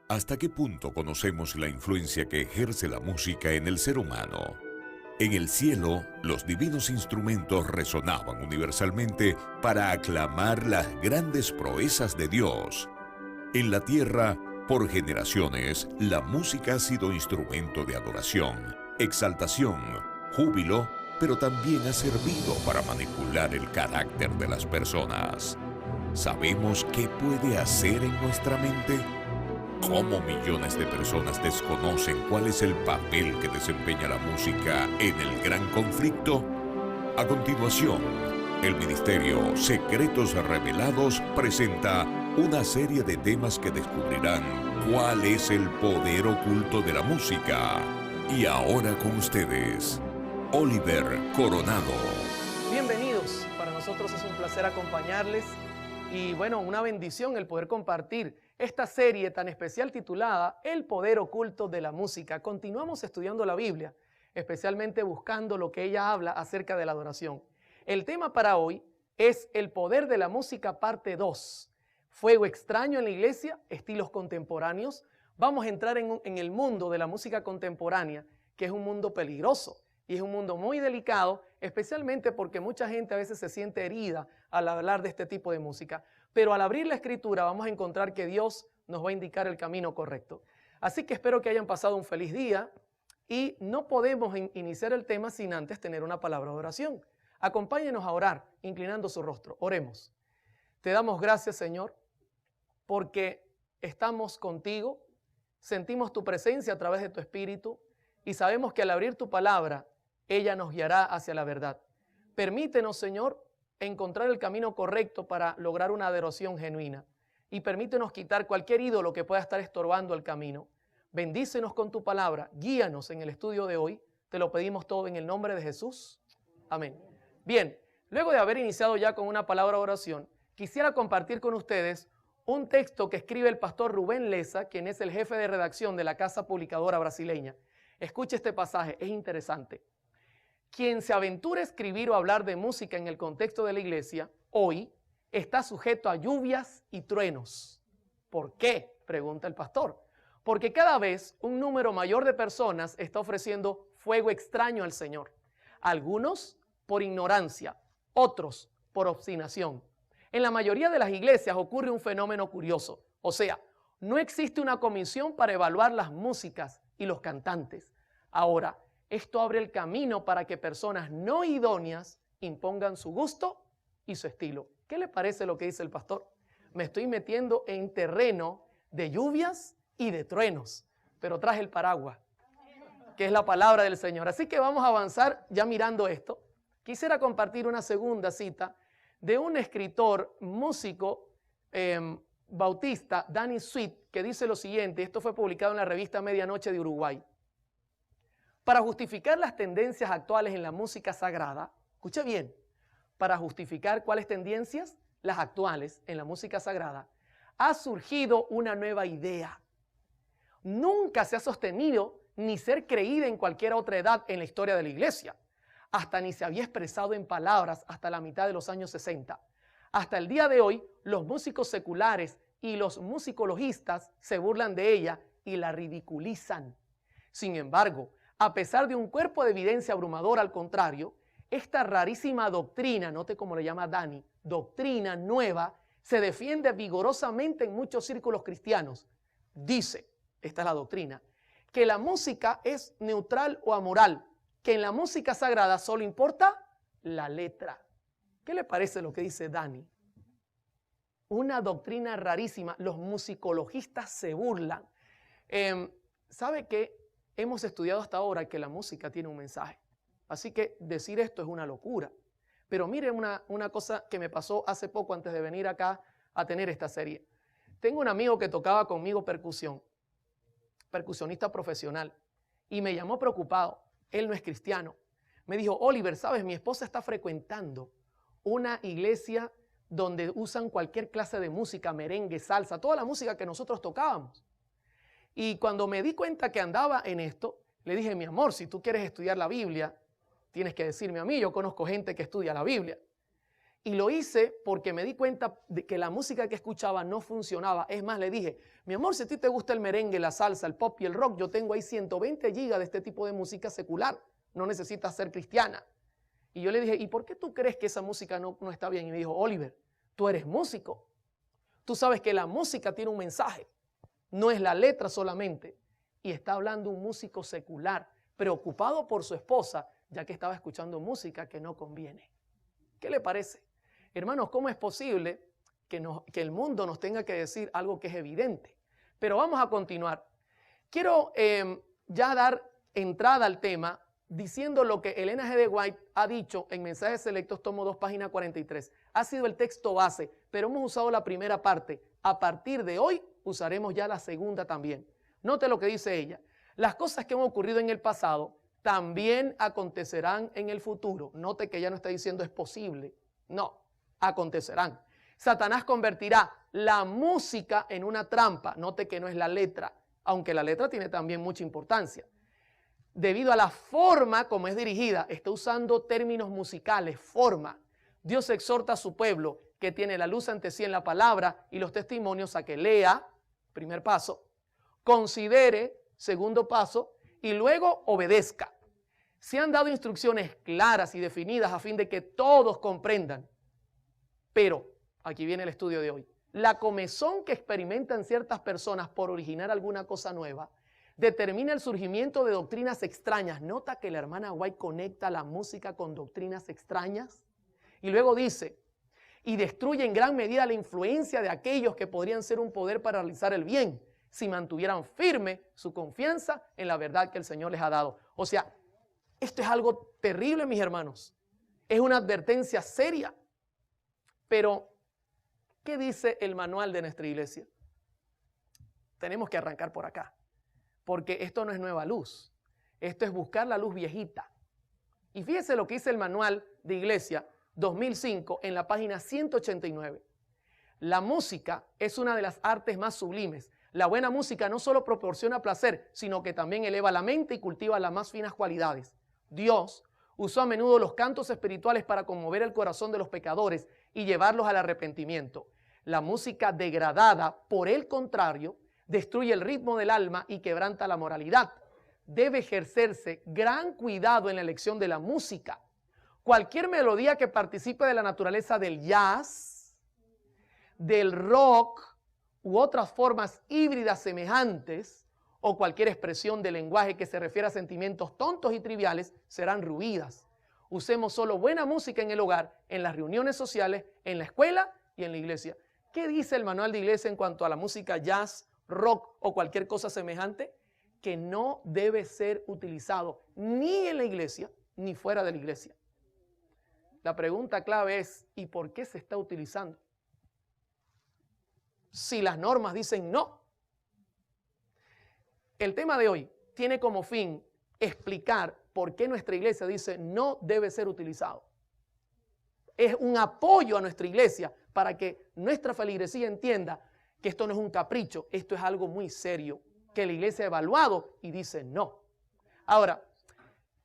¿Hasta qué punto conocemos la influencia que ejerce la música en el ser humano? En el cielo, los divinos instrumentos resonaban universalmente para aclamar las grandes proezas de Dios. En la tierra, por generaciones, la música ha sido instrumento de adoración, exaltación, júbilo, pero también ha servido para manipular el carácter de las personas. ¿Sabemos qué puede hacer en nuestra mente? ¿Cómo millones de personas desconocen cuál es el papel que desempeña la música en el gran conflicto? A continuación, el Ministerio Secretos Revelados presenta una serie de temas que descubrirán cuál es el poder oculto de la música. Y ahora con ustedes, Oliver Coronado. Bienvenidos, para nosotros es un placer acompañarles y bueno, una bendición el poder compartir esta serie tan especial titulada El poder oculto de la música. Continuamos estudiando la Biblia, especialmente buscando lo que ella habla acerca de la adoración. El tema para hoy es el poder de la música parte 2. Fuego extraño en la iglesia, estilos contemporáneos. Vamos a entrar en el mundo de la música contemporánea, que es un mundo peligroso y es un mundo muy delicado, especialmente porque mucha gente a veces se siente herida al hablar de este tipo de música. Pero al abrir la escritura vamos a encontrar que Dios nos va a indicar el camino correcto. Así que espero que hayan pasado un feliz día y no podemos iniciar el tema sin antes tener una palabra de oración. Acompáñenos a orar, inclinando su rostro. Oremos. Te damos gracias, Señor, porque estamos contigo, sentimos tu presencia a través de tu Espíritu y sabemos que al abrir tu palabra, ella nos guiará hacia la verdad. Permítenos, Señor, encontrar el camino correcto para lograr una adoración genuina y permítenos quitar cualquier ídolo que pueda estar estorbando el camino. Bendícenos con tu palabra, guíanos en el estudio de hoy. Te lo pedimos todo en el nombre de Jesús. Amén. Bien, luego de haber iniciado ya con una palabra de oración, quisiera compartir con ustedes un texto que escribe el pastor Rubén Leza, quien es el jefe de redacción de la Casa Publicadora Brasileña. Escuche este pasaje, es interesante. Quien se aventura a escribir o hablar de música en el contexto de la iglesia, hoy está sujeto a lluvias y truenos. ¿Por qué?, pregunta el pastor. Porque cada vez un número mayor de personas está ofreciendo fuego extraño al Señor. Algunos por ignorancia, otros por obstinación. En la mayoría de las iglesias ocurre un fenómeno curioso. O sea, no existe una comisión para evaluar las músicas y los cantantes. Ahora, esto abre el camino para que personas no idóneas impongan su gusto y su estilo. ¿Qué le parece lo que dice el pastor? Me estoy metiendo en terreno de lluvias y de truenos, pero traje el paraguas, que es la palabra del Señor. Así que vamos a avanzar ya mirando esto. Quisiera compartir una segunda cita de un escritor, músico bautista, Danny Sweet, que dice lo siguiente. Esto fue publicado en la revista Medianoche de Uruguay. Para justificar las tendencias actuales en la música sagrada, escuche bien, para justificar cuáles tendencias, las actuales en la música sagrada, ha surgido una nueva idea. Nunca se ha sostenido ni ser creída en cualquier otra edad en la historia de la iglesia. Hasta ni se había expresado en palabras hasta la mitad de los años 60. Hasta el día de hoy, los músicos seculares y los musicologistas se burlan de ella y la ridiculizan. Sin embargo, a pesar de un cuerpo de evidencia abrumador, al contrario, esta rarísima doctrina, note cómo le llama Dani, doctrina nueva, se defiende vigorosamente en muchos círculos cristianos. Dice, esta es la doctrina, que la música es neutral o amoral, que en la música sagrada solo importa la letra. ¿Qué le parece lo que dice Dani? Una doctrina rarísima. Los musicologistas se burlan. ¿Sabe qué? Hemos estudiado hasta ahora que la música tiene un mensaje. Así que decir esto es una locura. Pero mire una cosa que me pasó hace poco antes de venir acá a tener esta serie. Tengo un amigo que tocaba conmigo percusión, percusionista profesional, y me llamó preocupado. Él no es cristiano. Me dijo, Oliver, ¿sabes? Mi esposa está frecuentando una iglesia donde usan cualquier clase de música, merengue, salsa, toda la música que nosotros tocábamos. Y cuando me di cuenta que andaba en esto, le dije, mi amor, si tú quieres estudiar la Biblia, tienes que decirme a mí, yo conozco gente que estudia la Biblia. Y lo hice porque me di cuenta de que la música que escuchaba no funcionaba. Es más, le dije, mi amor, si a ti te gusta el merengue, la salsa, el pop y el rock, yo tengo ahí 120 gigas de este tipo de música secular. No necesitas ser cristiana. Y yo le dije, ¿y por qué tú crees que esa música no está bien? Y me dijo, Oliver, tú eres músico. Tú sabes que la música tiene un mensaje. No es la letra solamente. Y está hablando un músico secular, preocupado por su esposa, ya que estaba escuchando música que no conviene. ¿Qué le parece? Hermanos, ¿cómo es posible que el mundo nos tenga que decir algo que es evidente? Pero vamos a continuar. Quiero ya dar entrada al tema diciendo lo que Elena G. de White ha dicho en Mensajes Selectos, tomo 2, página 43. Ha sido el texto base, pero hemos usado la primera parte. A partir de hoy usaremos ya la segunda también. Note lo que dice ella. Las cosas que han ocurrido en el pasado también acontecerán en el futuro. Note que ella no está diciendo es posible. No, acontecerán. Satanás convertirá la música en una trampa. Note que no es la letra, aunque la letra tiene también mucha importancia. Debido a la forma como es dirigida, está usando términos musicales, forma. Dios exhorta a su pueblo que tiene la luz ante sí en la palabra y los testimonios a que lea, primer paso, considere, segundo paso, y luego obedezca. Se han dado instrucciones claras y definidas a fin de que todos comprendan. Pero, aquí viene el estudio de hoy, la comezón que experimentan ciertas personas por originar alguna cosa nueva determina el surgimiento de doctrinas extrañas. Nota que la hermana White conecta la música con doctrinas extrañas. Y luego dice, y destruye en gran medida la influencia de aquellos que podrían ser un poder para realizar el bien, si mantuvieran firme su confianza en la verdad que el Señor les ha dado. O sea, esto es algo terrible, mis hermanos. Es una advertencia seria. Pero, ¿qué dice el manual de nuestra iglesia? Tenemos que arrancar por acá. Porque esto no es nueva luz. Esto es buscar la luz viejita. Y fíjese lo que dice el manual de iglesia 2005 en la página 189. La música es una de las artes más sublimes. La buena música no solo proporciona placer, sino que también eleva la mente y cultiva las más finas cualidades. Dios usó a menudo los cantos espirituales para conmover el corazón de los pecadores y llevarlos al arrepentimiento. La música degradada, por el contrario, destruye el ritmo del alma y quebranta la moralidad. Debe ejercerse gran cuidado en la elección de la música. Cualquier melodía que participe de la naturaleza del jazz, del rock u otras formas híbridas semejantes, o cualquier expresión de lenguaje que se refiera a sentimientos tontos y triviales, serán ruidas. Usemos solo buena música en el hogar, en las reuniones sociales, en la escuela y en la iglesia. ¿Qué dice el manual de iglesia en cuanto a la música jazz, rock o cualquier cosa semejante? Que no debe ser utilizado ni en la iglesia ni fuera de la iglesia. La pregunta clave es, ¿y por qué se está utilizando? Si las normas dicen no. El tema de hoy tiene como fin explicar por qué nuestra iglesia dice no debe ser utilizado. Es un apoyo a nuestra iglesia para que nuestra feligresía entienda que esto no es un capricho, esto es algo muy serio, que la iglesia ha evaluado y dice no. Ahora,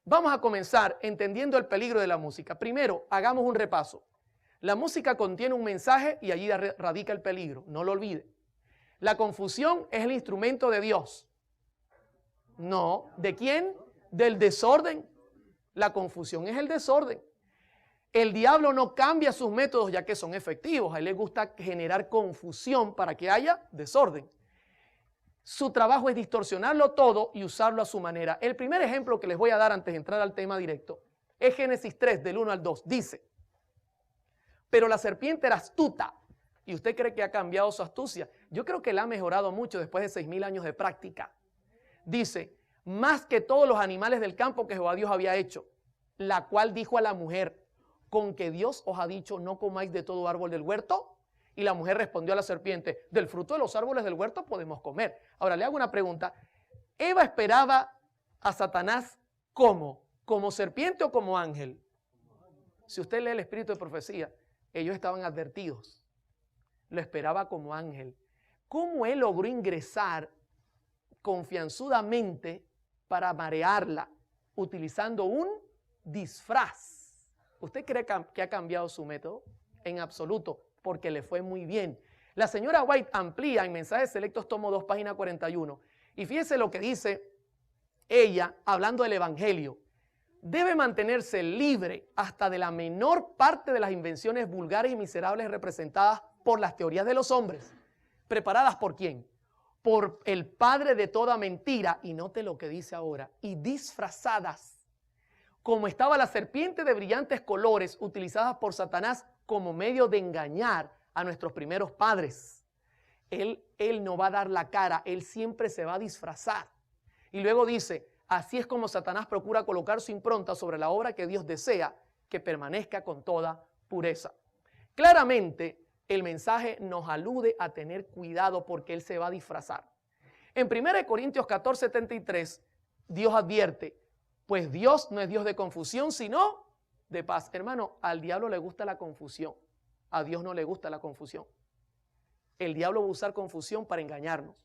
vamos a comenzar entendiendo el peligro de la música. Primero, hagamos un repaso. La música contiene un mensaje y allí radica el peligro, no lo olvide. La confusión es el instrumento de Dios. No, ¿de quién? Del desorden. La confusión es el desorden. El diablo no cambia sus métodos ya que son efectivos. A él le gusta generar confusión para que haya desorden. Su trabajo es distorsionarlo todo y usarlo a su manera. El primer ejemplo que les voy a dar antes de entrar al tema directo es Génesis 3, del 1 al 2. Dice, pero la serpiente era astuta. ¿Y usted cree que ha cambiado su astucia? Yo creo que la ha mejorado mucho después de 6,000 años de práctica. Dice, más que todos los animales del campo que Jehová Dios había hecho, la cual dijo a la mujer, ¿con que Dios os ha dicho no comáis de todo árbol del huerto? Y la mujer respondió a la serpiente, del fruto de los árboles del huerto podemos comer. Ahora le hago una pregunta. ¿Eva esperaba a Satanás cómo? ¿Como serpiente o como ángel? Si usted lee el espíritu de profecía, ellos estaban advertidos. Lo esperaba como ángel. ¿Cómo él logró ingresar confianzudamente para marearla utilizando un disfraz? ¿Usted cree que ha cambiado su método? en absoluto, porque le fue muy bien. La señora White amplía en Mensajes Selectos, tomo 2, página 41. Y fíjese lo que dice ella hablando del evangelio. Debe mantenerse libre hasta de la menor parte de las invenciones vulgares y miserables representadas por las teorías de los hombres. ¿Preparadas por quién? Por el padre de toda mentira, y note lo que dice ahora, y disfrazadas, como estaba la serpiente de brillantes colores utilizadas por Satanás como medio de engañar a nuestros primeros padres. Él no va a dar la cara, él siempre se va a disfrazar. Y luego dice, así es como Satanás procura colocar su impronta sobre la obra que Dios desea que permanezca con toda pureza. Claramente, el mensaje nos alude a tener cuidado porque él se va a disfrazar. En 1 Corintios 14:73, Dios advierte, pues Dios no es Dios de confusión, sino de paz. Hermano, al diablo le gusta la confusión, a Dios no le gusta la confusión. El diablo va a usar confusión para engañarnos.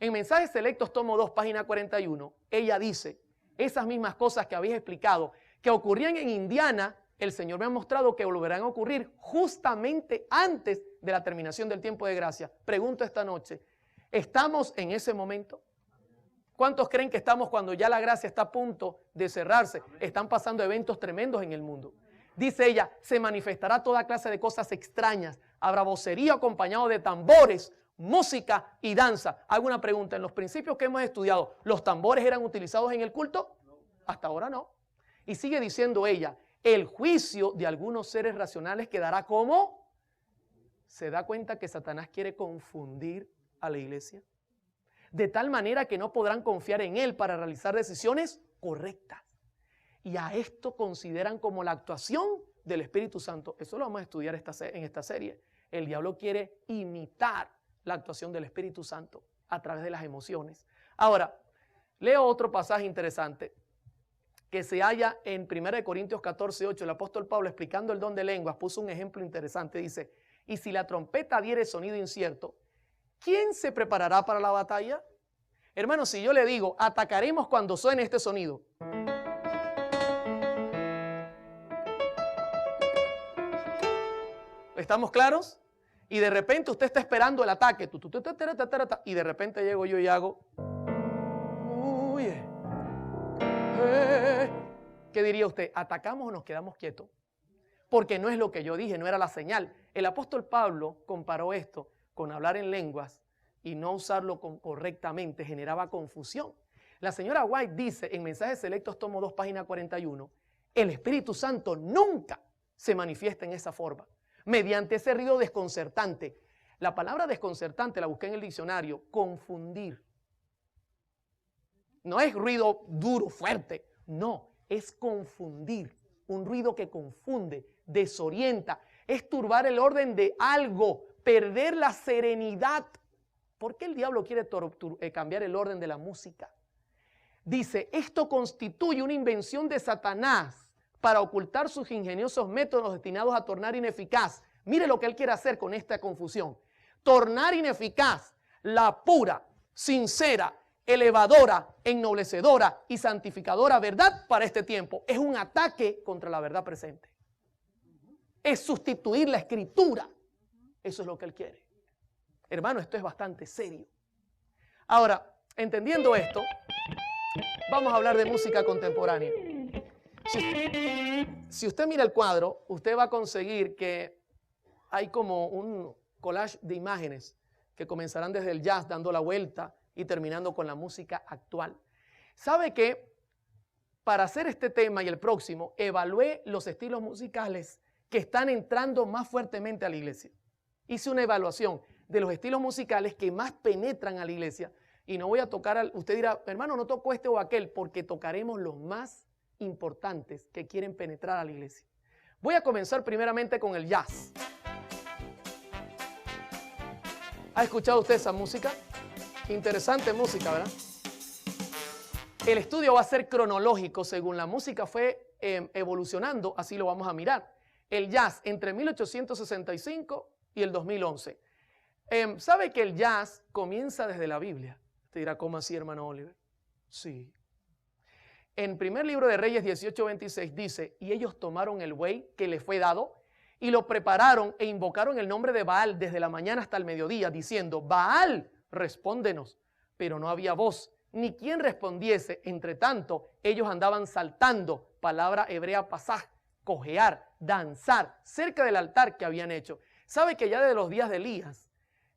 En Mensajes Selectos, tomo 2, página 41, ella dice, esas mismas cosas que habéis explicado, que ocurrían en Indiana, el Señor me ha mostrado que volverán a ocurrir justamente antes de la terminación del tiempo de gracia. Pregunto esta noche, ¿estamos en ese momento? ¿Cuántos creen que estamos cuando ya la gracia está a punto de cerrarse? Están pasando eventos tremendos en el mundo. Dice ella, se manifestará toda clase de cosas extrañas. Habrá vocerío acompañado de tambores, música y danza. Hago una pregunta, en los principios que hemos estudiado, ¿los tambores eran utilizados en el culto? Hasta ahora no. Y sigue diciendo ella, el juicio de algunos seres racionales quedará como. ¿Se da cuenta que Satanás quiere confundir a la iglesia? De tal manera que no podrán confiar en él para realizar decisiones correctas. Y a esto consideran como la actuación del Espíritu Santo. Eso lo vamos a estudiar en esta serie. El diablo quiere imitar la actuación del Espíritu Santo a través de las emociones. Ahora, leo otro pasaje interesante que se halla en 1 Corintios 14:8. El apóstol Pablo, explicando el don de lenguas, puso un ejemplo interesante. Dice, y si la trompeta diere sonido incierto, ¿quién se preparará para la batalla? Hermano, si yo le digo, atacaremos cuando suene este sonido. ¿Estamos claros? Y de repente usted está esperando el ataque. Y de repente llego yo y hago. ¿Qué diría usted? ¿Atacamos o nos quedamos quietos? Porque no es lo que yo dije, no era la señal. El apóstol Pablo comparó esto con hablar en lenguas y no usarlo correctamente, generaba confusión. La señora White dice en Mensajes Selectos, tomo 2, página 41, el Espíritu Santo nunca se manifiesta en esa forma, mediante ese ruido desconcertante. La palabra desconcertante la busqué en el diccionario, confundir. No es ruido duro, fuerte, no, es confundir. Un ruido que confunde, desorienta, es turbar el orden de algo, perder la serenidad. ¿Por qué el diablo quiere cambiar el orden de la música? Dice, esto constituye una invención de Satanás para ocultar sus ingeniosos métodos destinados a tornar ineficaz. Mire lo que él quiere hacer con esta confusión. Tornar ineficaz la pura, sincera, elevadora, ennoblecedora y santificadora verdad para este tiempo. Es un ataque contra la verdad presente. Es sustituir la escritura. Eso es lo que él quiere. Hermano, esto es bastante serio. Ahora, entendiendo esto, vamos a hablar de música contemporánea. Si usted mira el cuadro, usted va a conseguir que hay como un collage de imágenes que comenzarán desde el jazz dando la vuelta y terminando con la música actual. ¿Sabe qué? Para hacer este tema y el próximo, evalué los estilos musicales que están entrando más fuertemente a la iglesia. Hice una evaluación de los estilos musicales que más penetran a la iglesia y no voy a tocar, usted dirá, hermano, no toco este o aquel, porque tocaremos los más importantes que quieren penetrar a la iglesia. Voy a comenzar primeramente con el jazz. ¿Ha escuchado usted esa música? Interesante música, ¿verdad? El estudio va a ser cronológico, según la música fue evolucionando, así lo vamos a mirar. El jazz entre 1865 y el 2011. ¿Sabe que el jazz comienza desde la Biblia? Te dirá, ¿cómo así, hermano Oliver? Sí. En primer libro de Reyes 18:26 dice, y ellos tomaron el buey que les fue dado y lo prepararon e invocaron el nombre de Baal desde la mañana hasta el mediodía, diciendo: Baal, respóndenos. Pero no había voz, ni quien respondiese. Entre tanto, ellos andaban saltando, palabra hebrea pasaj, cojear, danzar, cerca del altar que habían hecho. ¿Sabe que ya desde los días de Elías,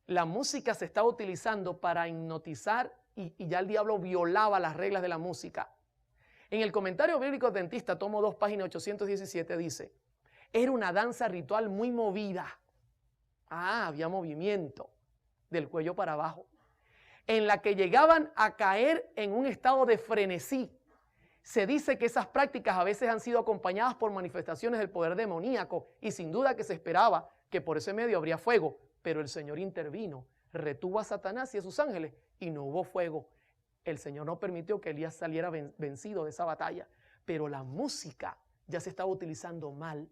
la música se estaba utilizando para hipnotizar y ya el diablo violaba las reglas de la música? En el comentario bíblico adventista, tomo 2, página 817, dice: era una danza ritual muy movida. Había movimiento del cuello para abajo, en la que llegaban a caer en un estado de frenesí. Se dice que esas prácticas a veces han sido acompañadas por manifestaciones del poder demoníaco y sin duda que se esperaba que por ese medio habría fuego, pero el Señor intervino, retuvo a Satanás y a sus ángeles y no hubo fuego. El Señor no permitió que Elías saliera vencido de esa batalla, pero la música ya se estaba utilizando mal.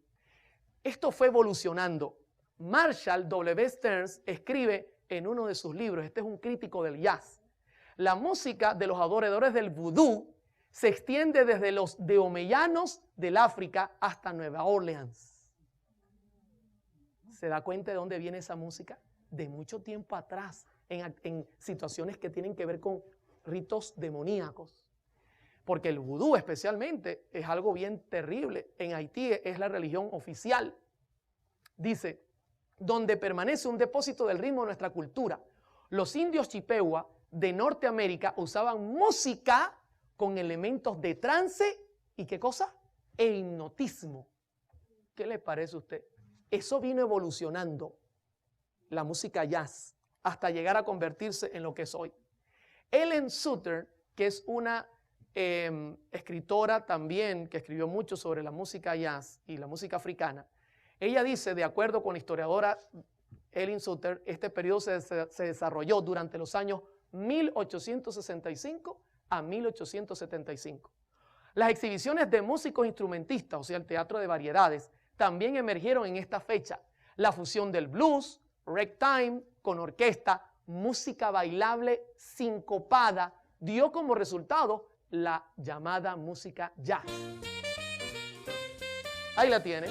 Esto fue evolucionando. Marshall W. Stearns escribe en uno de sus libros, este es un crítico del jazz: la música de los adoradores del vudú se extiende desde los deomeyanos del África hasta Nueva Orleans. ¿Se da cuenta de dónde viene esa música? De mucho tiempo atrás, en situaciones que tienen que ver con ritos demoníacos. Porque el vudú especialmente es algo bien terrible. En Haití es la religión oficial. Dice: donde permanece un depósito del ritmo de nuestra cultura. Los indios Chippewa de Norteamérica usaban música con elementos de trance y ¿qué cosa? E hipnotismo. ¿Qué le parece a usted? Eso vino evolucionando, la música jazz, hasta llegar a convertirse en lo que es hoy. Helen Sutton, que es una escritora también que escribió mucho sobre la música jazz y la música africana, ella dice, de acuerdo con la historiadora Helen Sutton, este periodo se desarrolló durante los años 1865 a 1875. Las exhibiciones de músicos instrumentistas, o sea, el teatro de variedades, también emergieron en esta fecha. La fusión del blues, ragtime, con orquesta, música bailable sincopada, dio como resultado la llamada música jazz. Ahí la tiene.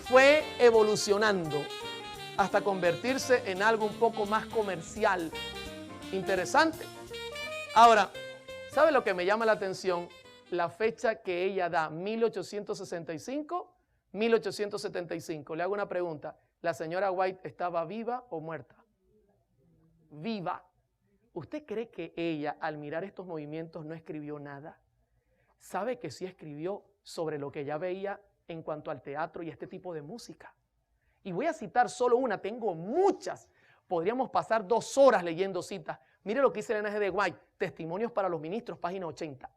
Fue evolucionando hasta convertirse en algo un poco más comercial. Interesante. Ahora, ¿sabe lo que me llama la atención? La fecha que ella da, 1865, 1875. Le hago una pregunta. ¿La señora White estaba viva o muerta? Viva. ¿Usted cree que ella, al mirar estos movimientos, no escribió nada? ¿Sabe que sí escribió sobre lo que ella veía en cuanto al teatro y este tipo de música? Y voy a citar solo una, tengo muchas. Podríamos pasar 2 horas leyendo citas. Mire lo que dice Elena G. de White, Testimonios para los Ministros, página 80.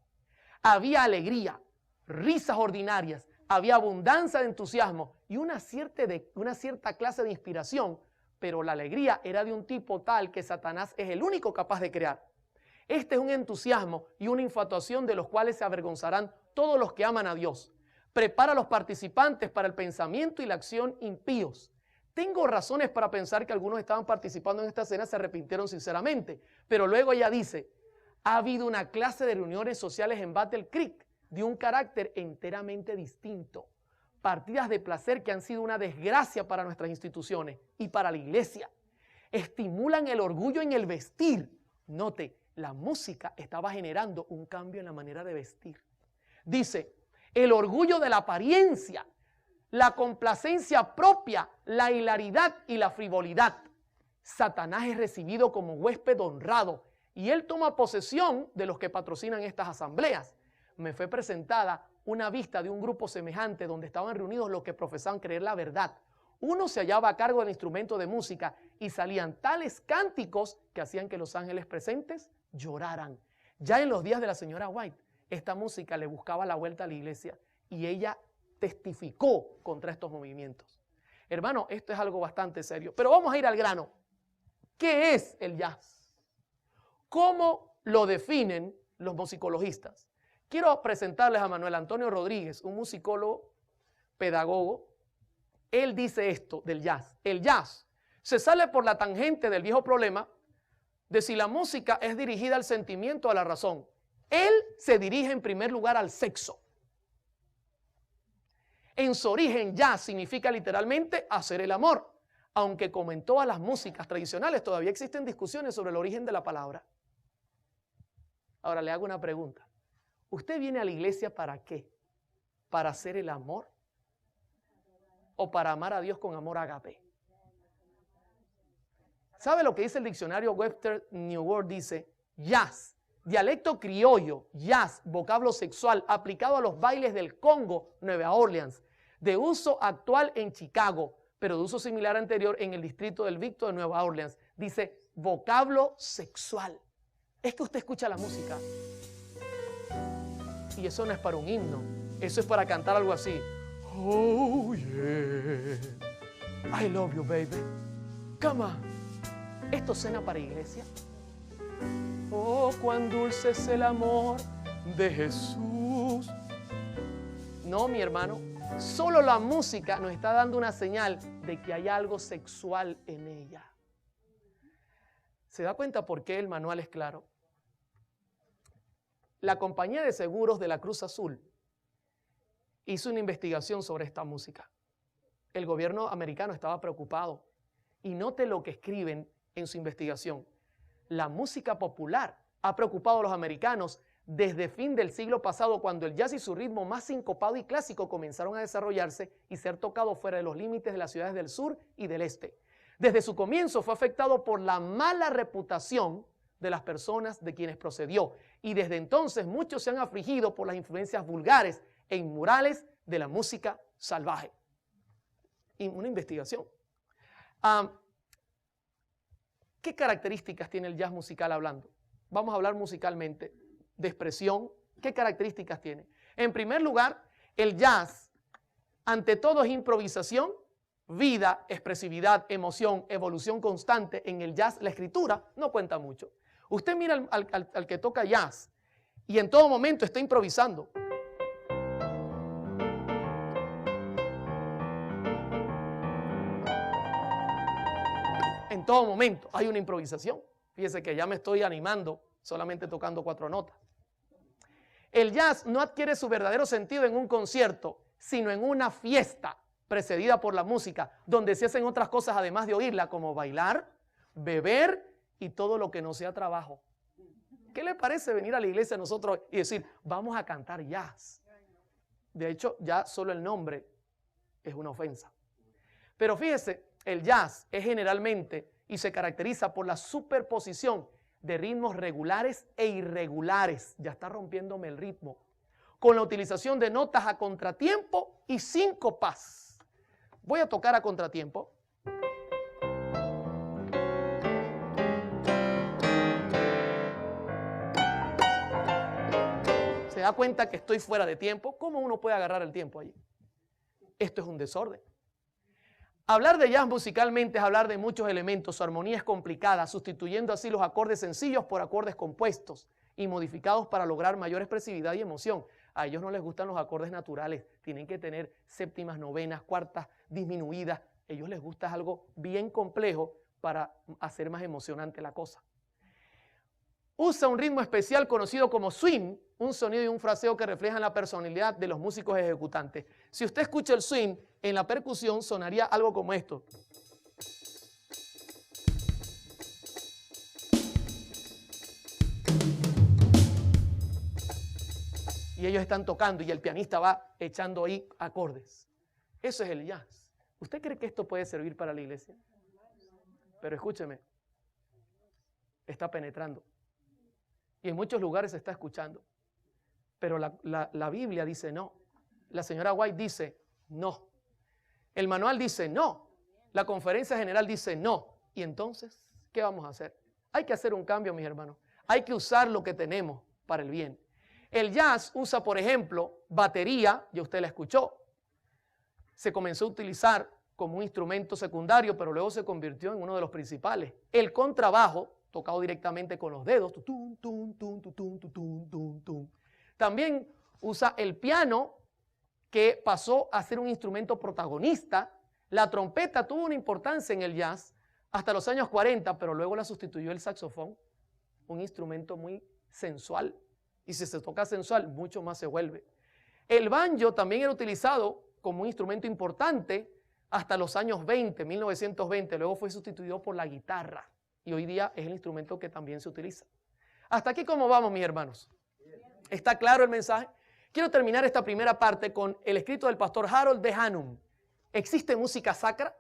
Había alegría, risas ordinarias, había abundancia de entusiasmo y una cierta clase de inspiración, pero la alegría era de un tipo tal que Satanás es el único capaz de crear. Este es un entusiasmo y una infatuación de los cuales se avergonzarán todos los que aman a Dios. Prepara a los participantes para el pensamiento y la acción impíos. Tengo razones para pensar que algunos estaban participando en esta escena se arrepintieron sinceramente, pero luego ella dice: ha habido una clase de reuniones sociales en Battle Creek de un carácter enteramente distinto. Partidas de placer que han sido una desgracia para nuestras instituciones y para la iglesia. Estimulan el orgullo en el vestir. Note, la música estaba generando un cambio en la manera de vestir. Dice, el orgullo de la apariencia, la complacencia propia, la hilaridad y la frivolidad. Satanás es recibido como huésped honrado y él toma posesión de los que patrocinan estas asambleas. Me fue presentada una vista de un grupo semejante donde estaban reunidos los que profesaban creer la verdad. Uno se hallaba a cargo del instrumento de música y salían tales cánticos que hacían que los ángeles presentes lloraran. Ya en los días de la señora White, esta música le buscaba la vuelta a la iglesia y ella testificó contra estos movimientos. Hermano, esto es algo bastante serio, pero vamos a ir al grano. ¿Qué es el jazz? ¿Cómo lo definen los musicologistas? Quiero presentarles a Manuel Antonio Rodríguez, un musicólogo, pedagogo. Él dice esto del jazz. El jazz se sale por la tangente del viejo problema de si la música es dirigida al sentimiento o a la razón. Él se dirige en primer lugar al sexo. En su origen, jazz significa literalmente hacer el amor, aunque como en todas las músicas tradicionales todavía existen discusiones sobre el origen de la palabra. Ahora le hago una pregunta. ¿Usted viene a la iglesia para qué? ¿Para hacer el amor? ¿O para amar a Dios con amor agape? ¿Sabe lo que dice el diccionario Webster New World? Dice, jazz, dialecto criollo, jazz, vocablo sexual, aplicado a los bailes del Congo, Nueva Orleans, de uso actual en Chicago, pero de uso similar anterior en el distrito del Victor de Nueva Orleans. Dice, vocablo sexual. Es que usted escucha la música y eso no es para un himno, eso es para cantar algo así. Oh yeah, I love you baby, come on. ¿Esto suena para iglesia? Oh, cuán dulce es el amor de Jesús. No, mi hermano, solo la música nos está dando una señal de que hay algo sexual en ella. ¿Se da cuenta por qué el manual es claro? La compañía de seguros de la Cruz Azul hizo una investigación sobre esta música. El gobierno americano estaba preocupado. Y note lo que escriben en su investigación. La música popular ha preocupado a los americanos desde fin del siglo pasado, cuando el jazz y su ritmo más sincopado y clásico comenzaron a desarrollarse y ser tocados fuera de los límites de las ciudades del sur y del este. Desde su comienzo fue afectado por la mala reputación de las personas de quienes procedió, y desde entonces muchos se han afligido por las influencias vulgares e inmorales de la música salvaje. Y una investigación. ¿Qué características tiene el jazz musical hablando? Vamos a hablar musicalmente de expresión. ¿Qué características tiene? En primer lugar, el jazz, ante todo, es improvisación, vida, expresividad, emoción, evolución constante. En el jazz, la escritura no cuenta mucho. Usted mira al que toca jazz y en todo momento está improvisando. En todo momento hay una improvisación. Fíjese que ya me estoy animando solamente tocando 4 notas. El jazz no adquiere su verdadero sentido en un concierto, sino en una fiesta precedida por la música, donde se hacen otras cosas además de oírla, como bailar, beber y todo lo que no sea trabajo. ¿Qué le parece venir a la iglesia a nosotros y decir, vamos a cantar jazz? De hecho, ya solo el nombre es una ofensa. Pero fíjese, el jazz es generalmente y se caracteriza por la superposición de ritmos regulares e irregulares. Ya está rompiéndome el ritmo. Con la utilización de notas a contratiempo y síncopas. Voy a tocar a contratiempo. ¿Se da cuenta que estoy fuera de tiempo? ¿Cómo uno puede agarrar el tiempo allí? Esto es un desorden. Hablar de jazz musicalmente es hablar de muchos elementos. Su armonía es complicada, sustituyendo así los acordes sencillos por acordes compuestos y modificados para lograr mayor expresividad y emoción. A ellos no les gustan los acordes naturales, tienen que tener séptimas, novenas, cuartas, disminuidas. A ellos les gusta algo bien complejo para hacer más emocionante la cosa. Usa un ritmo especial conocido como swing, un sonido y un fraseo que reflejan la personalidad de los músicos ejecutantes. Si usted escucha el swing, en la percusión sonaría algo como esto. Y ellos están tocando y el pianista va echando ahí acordes. Eso es el jazz. ¿Usted cree que esto puede servir para la iglesia? Pero escúcheme, está penetrando. Y en muchos lugares se está escuchando. Pero la Biblia dice no. La señora White dice no. El manual dice no. La conferencia general dice no. Y entonces, ¿qué vamos a hacer? Hay que hacer un cambio, mis hermanos. Hay que usar lo que tenemos para el bien. El jazz usa, por ejemplo, batería, ya usted la escuchó. Se comenzó a utilizar como un instrumento secundario, pero luego se convirtió en uno de los principales. El contrabajo, tocado directamente con los dedos. También usa el piano, que pasó a ser un instrumento protagonista. La trompeta tuvo una importancia en el jazz hasta los años 40, pero luego la sustituyó el saxofón, un instrumento muy sensual. Y si se toca sensual, mucho más se vuelve. El banjo también era utilizado como un instrumento importante hasta los años 20, 1920. Luego fue sustituido por la guitarra y hoy día es el instrumento que también se utiliza. Hasta aquí, ¿cómo vamos, mis hermanos? ¿Está claro el mensaje? Quiero terminar esta primera parte con el escrito del pastor Harold D. Hannum. ¿Existe música sacra?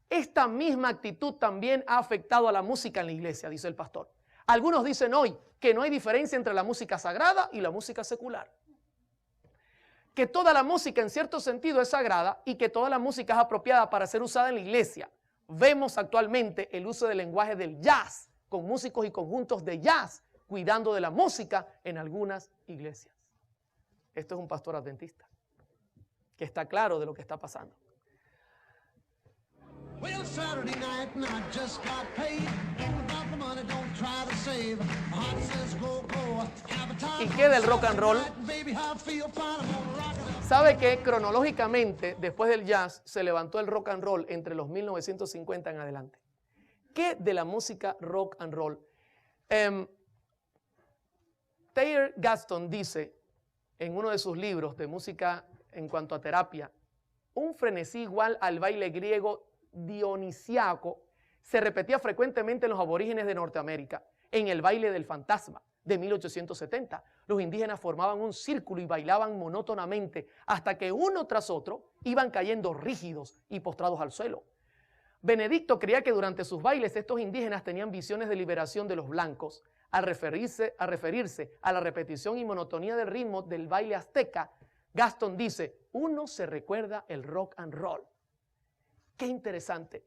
Esta misma actitud también ha afectado a la música en la iglesia, dice el pastor. Algunos dicen hoy que no hay diferencia entre la música sagrada y la música secular. Que toda la música en cierto sentido es sagrada y que toda la música es apropiada para ser usada en la iglesia. Vemos actualmente el uso del lenguaje del jazz, con músicos y conjuntos de jazz, cuidando de la música en algunas iglesias. Esto es un pastor adventista, que está claro de lo que está pasando. Well, Saturday night and I just got paid. Without the money, don't try to save. My heart says go, go. ¿Y qué del rock and roll? ¿Sabe que cronológicamente, después del jazz, se levantó el rock and roll entre los 1950 en adelante? ¿Qué de la música rock and roll? Taylor Gaston dice en uno de sus libros de música en cuanto a terapia, un frenesí igual al baile griego dionisiaco se repetía frecuentemente en los aborígenes de Norteamérica, en el baile del fantasma de 1870. Los indígenas formaban un círculo y bailaban monótonamente hasta que uno tras otro iban cayendo rígidos y postrados al suelo. Benedicto creía que durante sus bailes estos indígenas tenían visiones de liberación de los blancos. Al referirse a la repetición y monotonía del ritmo del baile azteca, Gaston dice, uno se recuerda el rock and roll. Qué interesante.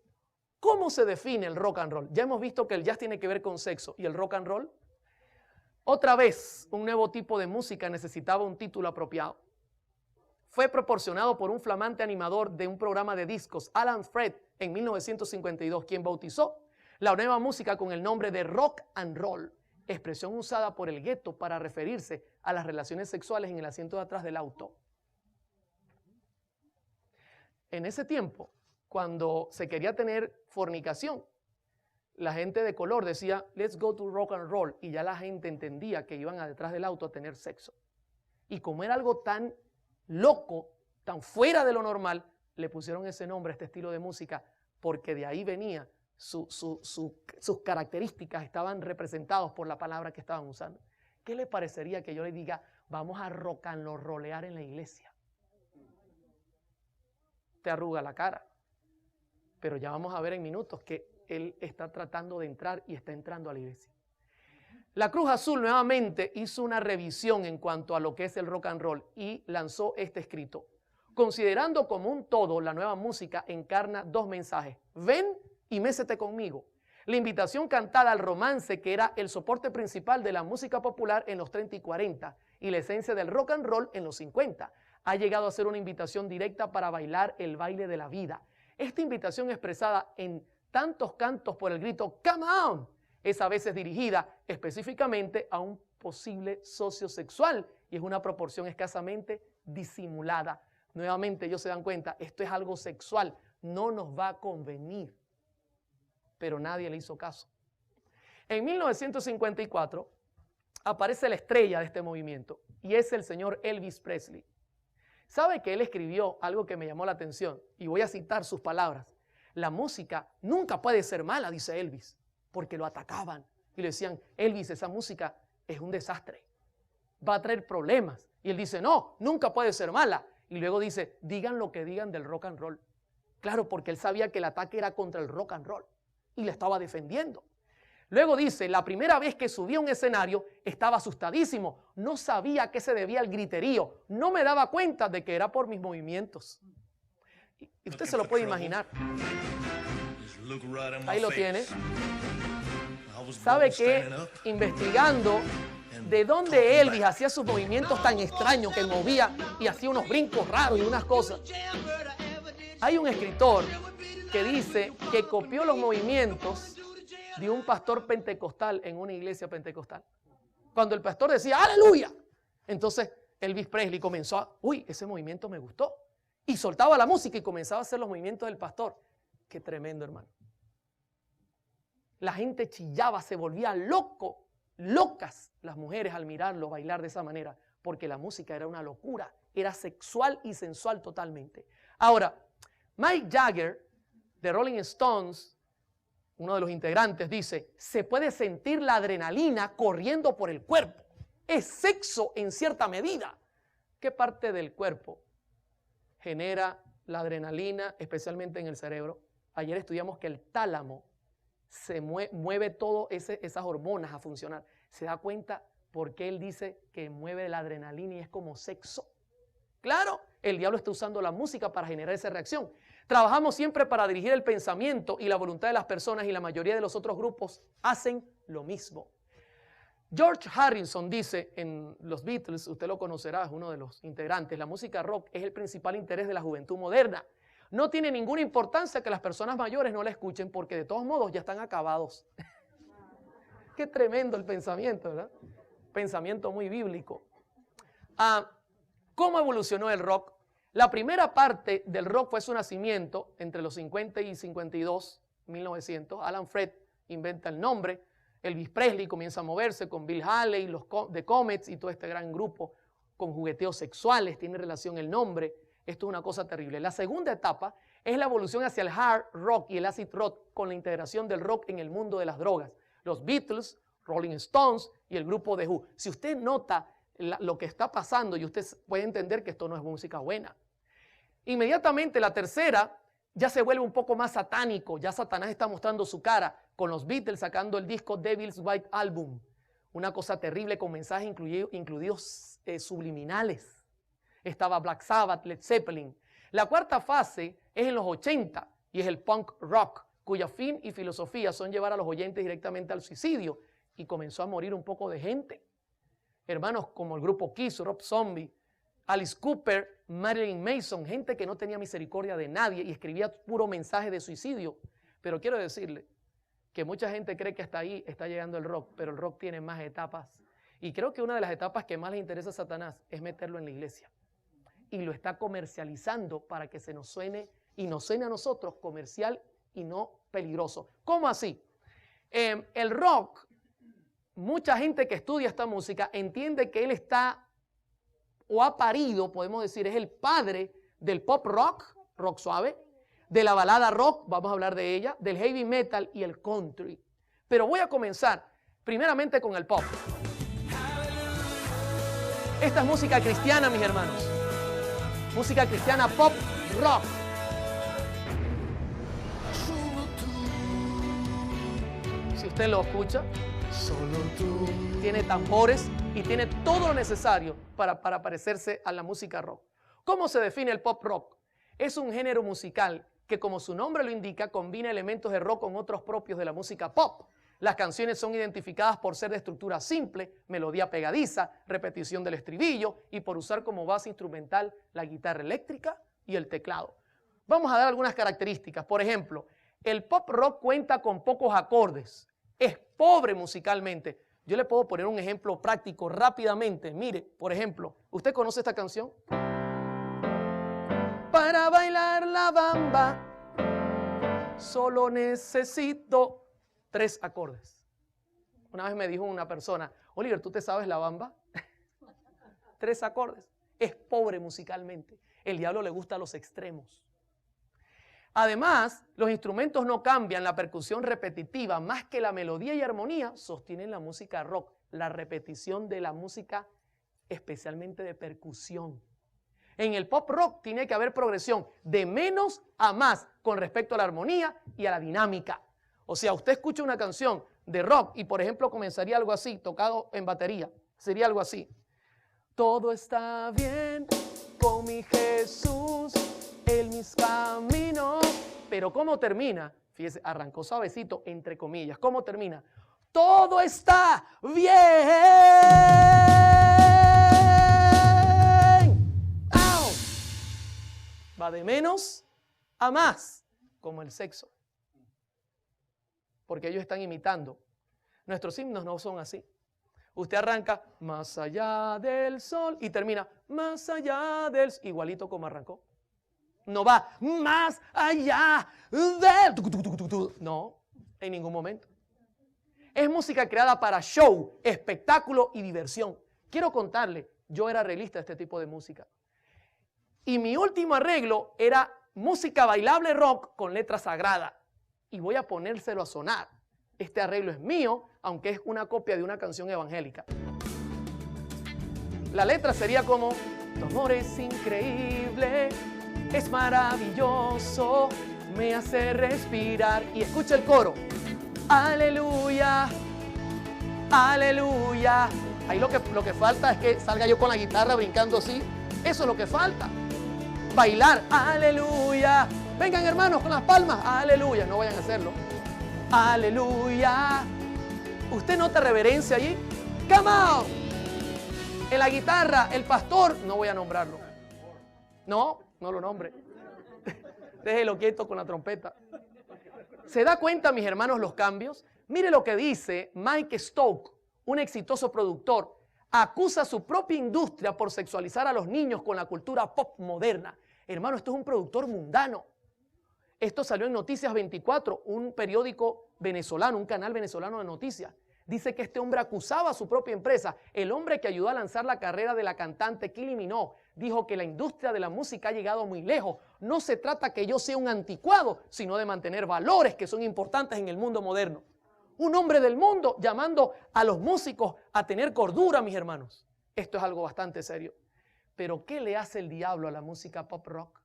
¿Cómo se define el rock and roll? Ya hemos visto que el jazz tiene que ver con sexo. ¿Y el rock and roll? Otra vez, un nuevo tipo de música necesitaba un título apropiado. Fue proporcionado por un flamante animador de un programa de discos, Alan Freed, en 1952, quien bautizó la nueva música con el nombre de rock and roll, expresión usada por el gueto para referirse a las relaciones sexuales en el asiento de atrás del auto. En ese tiempo, cuando se quería tener fornicación, la gente de color decía, let's go to rock and roll, y ya la gente entendía que iban detrás del auto a tener sexo. Y como era algo tan loco, tan fuera de lo normal, le pusieron ese nombre a este estilo de música, porque de ahí venía, sus características estaban representados por la palabra que estaban usando. ¿Qué le parecería que yo le diga, vamos a rock and rollear en la iglesia? Te arruga la cara. Pero ya vamos a ver en minutos que él está tratando de entrar y está entrando a la iglesia. La Cruz Azul nuevamente hizo una revisión en cuanto a lo que es el rock and roll y lanzó este escrito. Considerando como un todo, la nueva música encarna dos mensajes. Ven y mécete conmigo. La invitación cantada al romance, que era el soporte principal de la música popular en los 30 y 40 y la esencia del rock and roll en los 50, ha llegado a ser una invitación directa para bailar el baile de la vida. Esta invitación expresada en tantos cantos por el grito "Come on" es a veces dirigida específicamente a un posible socio sexual y es una proporción escasamente disimulada. Nuevamente ellos se dan cuenta, esto es algo sexual, no nos va a convenir. Pero nadie le hizo caso. En 1954 aparece la estrella de este movimiento y es el señor Elvis Presley. ¿Sabe que él escribió algo que me llamó la atención? Y voy a citar sus palabras. La música nunca puede ser mala, dice Elvis, porque lo atacaban y le decían, Elvis, esa música es un desastre, va a traer problemas. Y él dice, no, nunca puede ser mala. Y luego dice, digan lo que digan del rock and roll. Claro, porque él sabía que el ataque era contra el rock and roll y le estaba defendiendo. Luego dice, la primera vez que subí a un escenario estaba asustadísimo, no sabía a qué se debía el griterío, no me daba cuenta de que era por mis movimientos. Y usted se lo puede imaginar. Ahí lo tiene. ¿Sabe qué? Investigando de dónde Elvis hacía sus movimientos tan extraños que movía y hacía unos brincos raros y unas cosas. Hay un escritor que dice que copió los movimientos de un pastor pentecostal en una iglesia pentecostal. Cuando el pastor decía ¡aleluya! Entonces Elvis Presley comenzó a, uy, ese movimiento me gustó. Y soltaba la música y comenzaba a hacer los movimientos del pastor. Qué tremendo, hermano. La gente chillaba, se volvía locas las mujeres al mirarlo bailar de esa manera, porque la música era una locura, era sexual y sensual totalmente. Ahora, Mick Jagger, de Rolling Stones, uno de los integrantes, dice, se puede sentir la adrenalina corriendo por el cuerpo. Es sexo en cierta medida. ¿Qué parte del cuerpo genera la adrenalina, especialmente en el cerebro? Ayer estudiamos que el tálamo se mueve todas esas hormonas a funcionar. ¿Se da cuenta por qué él dice que mueve la adrenalina y es como sexo? Claro, el diablo está usando la música para generar esa reacción. Trabajamos siempre para dirigir el pensamiento y la voluntad de las personas, y la mayoría de los otros grupos hacen lo mismo. George Harrison dice en los Beatles, usted lo conocerá, es uno de los integrantes, la música rock es el principal interés de la juventud moderna. No tiene ninguna importancia que las personas mayores no la escuchen porque de todos modos ya están acabados. Qué tremendo el pensamiento, ¿verdad? Pensamiento muy bíblico. ¿Cómo evolucionó el rock? La primera parte del rock fue su nacimiento entre los 50 y 52, 1900. Alan Freed inventa el nombre. Elvis Presley comienza a moverse con Bill Haley, los The Comets y todo este gran grupo con jugueteos sexuales. Tiene relación el nombre. Esto es una cosa terrible. La segunda etapa es la evolución hacia el hard rock y el acid rock con la integración del rock en el mundo de las drogas. Los Beatles, Rolling Stones y el grupo The Who. Si usted nota lo que está pasando y usted puede entender que esto no es música buena. Inmediatamente la tercera ya se vuelve un poco más satánico. Ya Satanás está mostrando su cara con los Beatles sacando el disco Devil's White Album. Una cosa terrible con mensajes incluidos subliminales. Estaba Black Sabbath, Led Zeppelin. La cuarta fase es en los 80 y es el punk rock, cuya fin y filosofía son llevar a los oyentes directamente al suicidio, y comenzó a morir un poco de gente. Hermanos como el grupo Kiss, Rob Zombie, Alice Cooper, Marilyn Manson, gente que no tenía misericordia de nadie y escribía puro mensaje de suicidio. Pero quiero decirle que mucha gente cree que hasta ahí está llegando el rock, pero el rock tiene más etapas. Y creo que una de las etapas que más le interesa a Satanás es meterlo en la iglesia. Y lo está comercializando para que se nos suene y nos suene a nosotros comercial y no peligroso. ¿Cómo así? El rock, mucha gente que estudia esta música entiende que él está o ha parido, podemos decir, es el padre del pop rock, rock suave, de la balada rock, vamos a hablar de ella, del heavy metal y el country. Pero voy a comenzar primeramente con el pop. Esta es música cristiana, mis hermanos. Música cristiana pop rock. Si usted lo escucha, solo tú. Tiene tambores y tiene todo lo necesario para parecerse a la música rock. ¿Cómo se define el pop rock? Es un género musical que, como su nombre lo indica, combina elementos de rock con otros propios de la música pop. Las canciones son identificadas por ser de estructura simple, melodía pegadiza, repetición del estribillo y por usar como base instrumental la guitarra eléctrica y el teclado. Vamos a dar algunas características. Por ejemplo, el pop rock cuenta con pocos acordes, es pobre musicalmente. Yo le puedo poner un ejemplo práctico rápidamente. Mire, por ejemplo, ¿usted conoce esta canción? Para bailar la bamba, solo necesito 3 acordes. Una vez me dijo una persona, Oliver, ¿tú te sabes la bamba? 3 acordes. Es pobre musicalmente. El diablo le gusta los extremos. Además, los instrumentos no cambian, la percusión repetitiva, más que la melodía y armonía, sostienen la música rock, la repetición de la música, especialmente de percusión. En el pop rock tiene que haber progresión de menos a más con respecto a la armonía y a la dinámica. O sea, usted escucha una canción de rock y, por ejemplo, comenzaría algo así, tocado en batería. Sería algo así. Todo está bien con mi Jesús, en mis caminos. Pero ¿cómo termina? Fíjese, arrancó suavecito, entre comillas. ¿Cómo termina? Todo está bien. ¡Au! Va de menos a más, como el sexo. Porque ellos están imitando. Nuestros himnos no son así. Usted arranca más allá del sol y termina más allá del sol, igualito como arrancó. No va más allá del... No, en ningún momento. Es música creada para show, espectáculo y diversión. Quiero contarle, yo era realista de este tipo de música. Y mi último arreglo era música bailable rock con letra sagrada. Y voy a ponérselo a sonar. Este arreglo es mío, aunque es una copia de una canción evangélica. La letra sería como: tu amor es increíble, es maravilloso, me hace respirar. Y escucha el coro: aleluya, aleluya. Ahí lo que falta es que salga yo con la guitarra brincando así. Eso es lo que falta. Bailar, aleluya. Vengan, hermanos, con las palmas, aleluya. No vayan a hacerlo. Aleluya. ¿Usted nota reverencia allí? Come on. En la guitarra, el pastor, no voy a nombrarlo. No lo nombre. Déjelo quieto con la trompeta. ¿Se da cuenta, mis hermanos, los cambios? Mire lo que dice Mike Stoke, un exitoso productor. Acusa a su propia industria por sexualizar a los niños con la cultura pop moderna. Hermano, esto es un productor mundano. Esto salió en Noticias 24, un periódico venezolano, un canal venezolano de noticias. Dice que este hombre acusaba a su propia empresa. El hombre que ayudó a lanzar la carrera de la cantante Kylie Minogue dijo que la industria de la música ha llegado muy lejos. No se trata que yo sea un anticuado, sino de mantener valores que son importantes en el mundo moderno. Un hombre del mundo llamando a los músicos a tener cordura, mis hermanos. Esto es algo bastante serio. Pero ¿qué le hace el diablo a la música pop rock?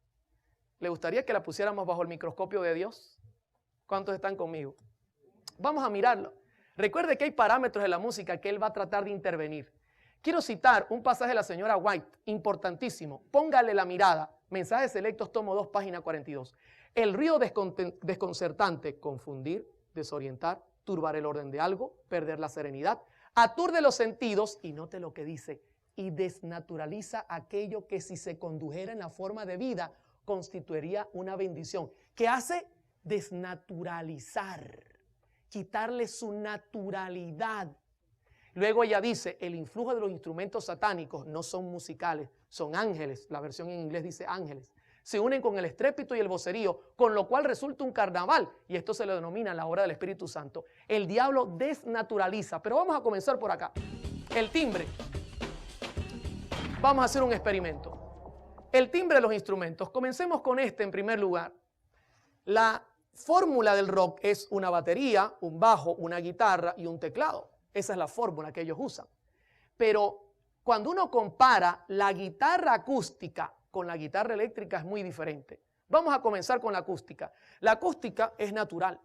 ¿Le gustaría que la pusiéramos bajo el microscopio de Dios? ¿Cuántos están conmigo? Vamos a mirarlo. Recuerde que hay parámetros de la música que él va a tratar de intervenir. Quiero citar un pasaje de la señora White, importantísimo. Póngale la mirada. Mensajes selectos, tomo 2, página 42. El ruido desconcertante, confundir, desorientar, turbar el orden de algo, perder la serenidad, aturde los sentidos, y note lo que dice, y desnaturaliza aquello que si se condujera en la forma de vida, constituiría una bendición. ¿Qué hace? Desnaturalizar, quitarle su naturalidad. Luego ella dice, el influjo de los instrumentos satánicos no son musicales, son ángeles. La versión en inglés dice ángeles. Se unen con el estrépito y el vocerío, con lo cual resulta un carnaval, y esto se le denomina la obra del Espíritu Santo. El diablo desnaturaliza, pero vamos a comenzar por acá. El timbre. Vamos a hacer un experimento. El timbre de los instrumentos. Comencemos con este en primer lugar. La fórmula del rock es una batería, un bajo, una guitarra y un teclado. Esa es la fórmula que ellos usan. Pero cuando uno compara la guitarra acústica con la guitarra eléctrica es muy diferente. Vamos a comenzar con la acústica. La acústica es natural.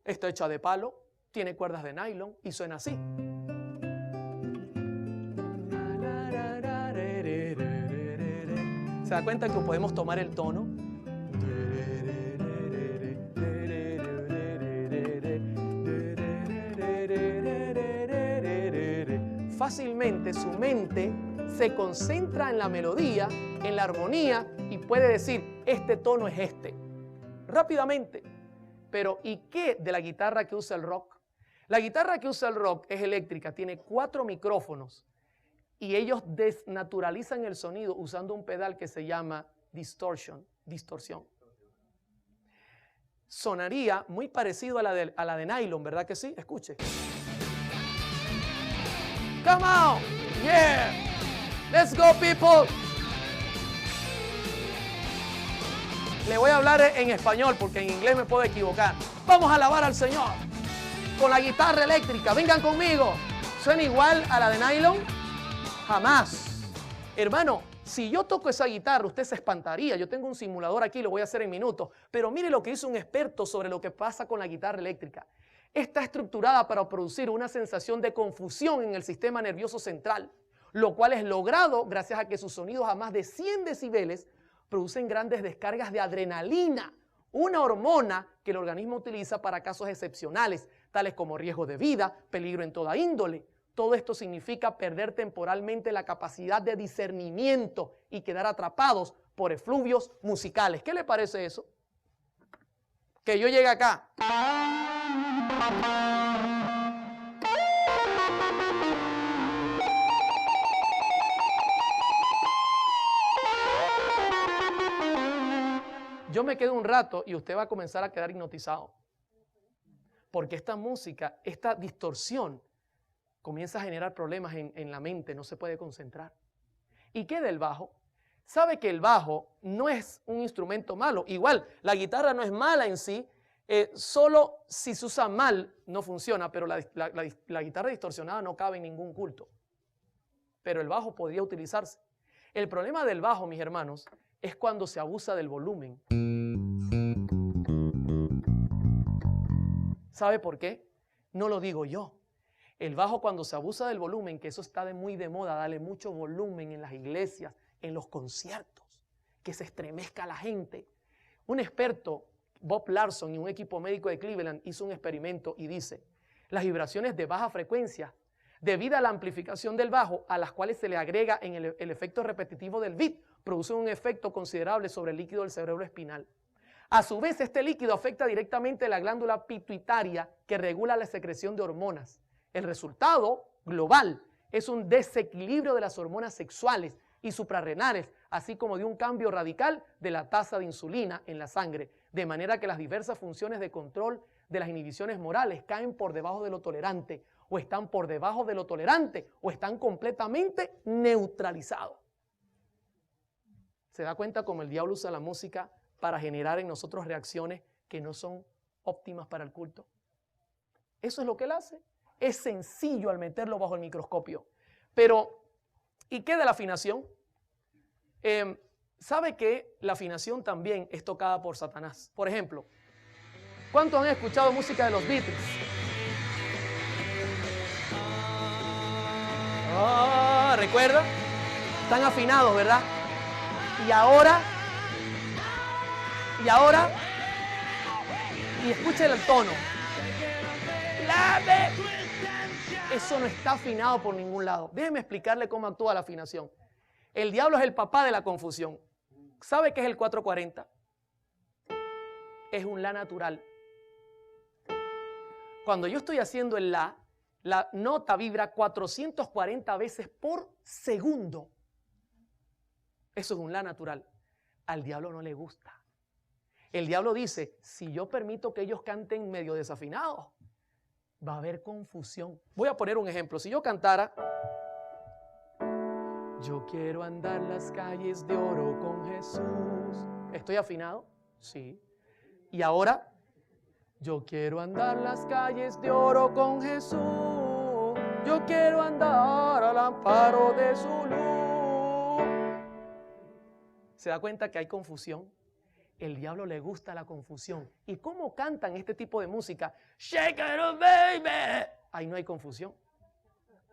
Está hecha de palo, tiene cuerdas de nylon y suena así. ¿Se da cuenta que podemos tomar el tono? Fácilmente su mente se concentra en la melodía, en la armonía y puede decir, este tono es este. Rápidamente. Pero ¿y qué de la guitarra que usa el rock? La guitarra que usa el rock es eléctrica, tiene 4 micrófonos y ellos desnaturalizan el sonido usando un pedal que se llama distorsión. Sonaría muy parecido a la de nylon, ¿verdad que sí? Escuche. Come on, yeah, let's go people. Le voy a hablar en español porque en inglés me puedo equivocar. Vamos a alabar al Señor con la guitarra eléctrica. Vengan conmigo. ¿Suena igual a la de nylon? Jamás. Hermano, si yo toco esa guitarra, usted se espantaría. Yo tengo un simulador aquí, lo voy a hacer en minutos. Pero mire lo que hizo un experto sobre lo que pasa con la guitarra eléctrica. Está estructurada para producir una sensación de confusión en el sistema nervioso central, lo cual es logrado gracias a que sus sonidos a más de 100 decibeles producen grandes descargas de adrenalina, una hormona que el organismo utiliza para casos excepcionales, tales como riesgo de vida, peligro en toda índole. Todo esto significa perder temporalmente la capacidad de discernimiento y quedar atrapados por efluvios musicales. ¿Qué le parece eso? Que yo llegue acá. Yo me quedo un rato y usted va a comenzar a quedar hipnotizado. Porque esta música, esta distorsión, comienza a generar problemas en la mente, no se puede concentrar. ¿Y qué del bajo? sabe que el bajo no es un instrumento malo. Igual, la guitarra no es mala en sí, solo si se usa mal no funciona, pero la guitarra distorsionada no cabe en ningún culto. Pero el bajo podría utilizarse. El problema del bajo, mis hermanos, es cuando se abusa del volumen. ¿Sabe por qué? No lo digo yo. El bajo, cuando se abusa del volumen, que eso está muy de moda, darle mucho volumen en las iglesias, en los conciertos, que se estremezca la gente. Un experto, Bob Larson, y un equipo médico de Cleveland hizo un experimento y dice, las vibraciones de baja frecuencia, debido a la amplificación del bajo, a las cuales se le agrega en el efecto repetitivo del beat, producen un efecto considerable sobre el líquido del cerebro espinal. A su vez, este líquido afecta directamente la glándula pituitaria que regula la secreción de hormonas. El resultado global es un desequilibrio de las hormonas sexuales y suprarrenales, así como de un cambio radical de la tasa de insulina en la sangre, de manera que las diversas funciones de control de las inhibiciones morales caen por debajo de lo tolerante, o están por debajo de lo tolerante, o están completamente neutralizados. ¿Se da cuenta cómo el diablo usa la música para generar en nosotros reacciones que no son óptimas para el culto? Eso es lo que él hace. Es sencillo al meterlo bajo el microscopio. Pero, ¿y qué de la afinación? ¿Sabe que la afinación también es tocada por Satanás? Por ejemplo, ¿cuántos han escuchado música de los Beatles? ¿Recuerda? Están afinados, ¿verdad? Y escuchen el tono. Eso no está afinado por ningún lado. Déjeme explicarle cómo actúa la afinación. El diablo es el papá de la confusión. ¿Sabe qué es el 440? Es un la natural. Cuando yo estoy haciendo el la nota vibra 440 veces por segundo. Eso es un la natural. Al diablo no le gusta. El diablo dice, si yo permito que ellos canten medio desafinados, va a haber confusión. Voy a poner un ejemplo. Si yo cantara, yo quiero andar las calles de oro con Jesús. ¿Estoy afinado? Sí. Y ahora, yo quiero andar las calles de oro con Jesús. Yo quiero andar al amparo de su luz. ¿Se da cuenta que hay confusión? El diablo le gusta la confusión. ¿Y cómo cantan este tipo de música? Shake it up, baby. Ahí no hay confusión.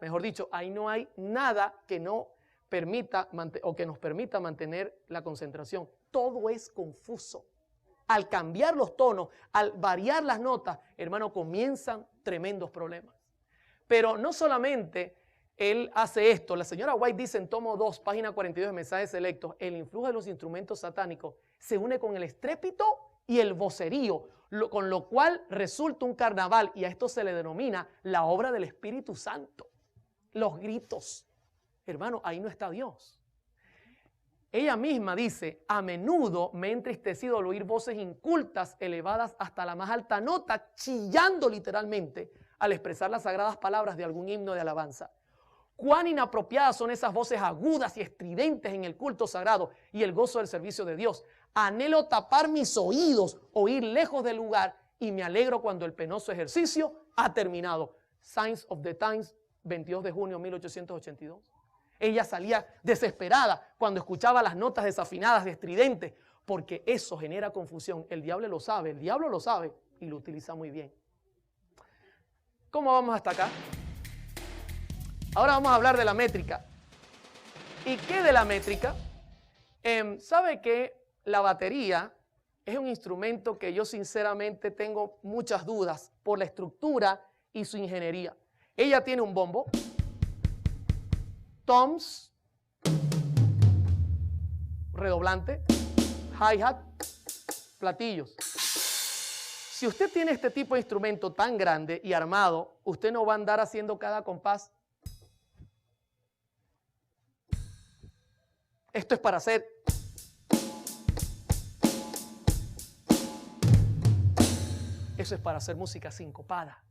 Mejor dicho, ahí no hay nada que no permita o que nos permita mantener la concentración. Todo es confuso. Al cambiar los tonos, al variar las notas, hermano, comienzan tremendos problemas. Pero no solamente él hace esto. La señora White dice en tomo 2, página 42 de Mensajes Selectos, el influjo de los instrumentos satánicos se une con el estrépito y el vocerío, con lo cual resulta un carnaval, y a esto se le denomina la obra del Espíritu Santo. Los gritos. Hermano, ahí no está Dios. Ella misma dice, a menudo me he entristecido al oír voces incultas elevadas hasta la más alta nota, chillando literalmente al expresar las sagradas palabras de algún himno de alabanza. Cuán inapropiadas son esas voces agudas y estridentes en el culto sagrado y el gozo del servicio de Dios. Anhelo tapar mis oídos, oír lejos del lugar, y me alegro cuando el penoso ejercicio ha terminado. Signs of the Times, 22 de junio de 1882. Ella salía desesperada cuando escuchaba las notas desafinadas, estridentes, porque eso genera confusión. El diablo lo sabe y lo utiliza muy bien. ¿Cómo vamos hasta acá? Ahora vamos a hablar de la métrica. ¿Y qué de la métrica? ¿Sabe que la batería es un instrumento que yo sinceramente tengo muchas dudas por la estructura y su ingeniería? Ella tiene un bombo, toms, redoblante, hi-hat, platillos. Si usted tiene este tipo de instrumento tan grande y armado, usted no va a andar haciendo cada compás. Esto es para hacer. Eso es para hacer música sincopada.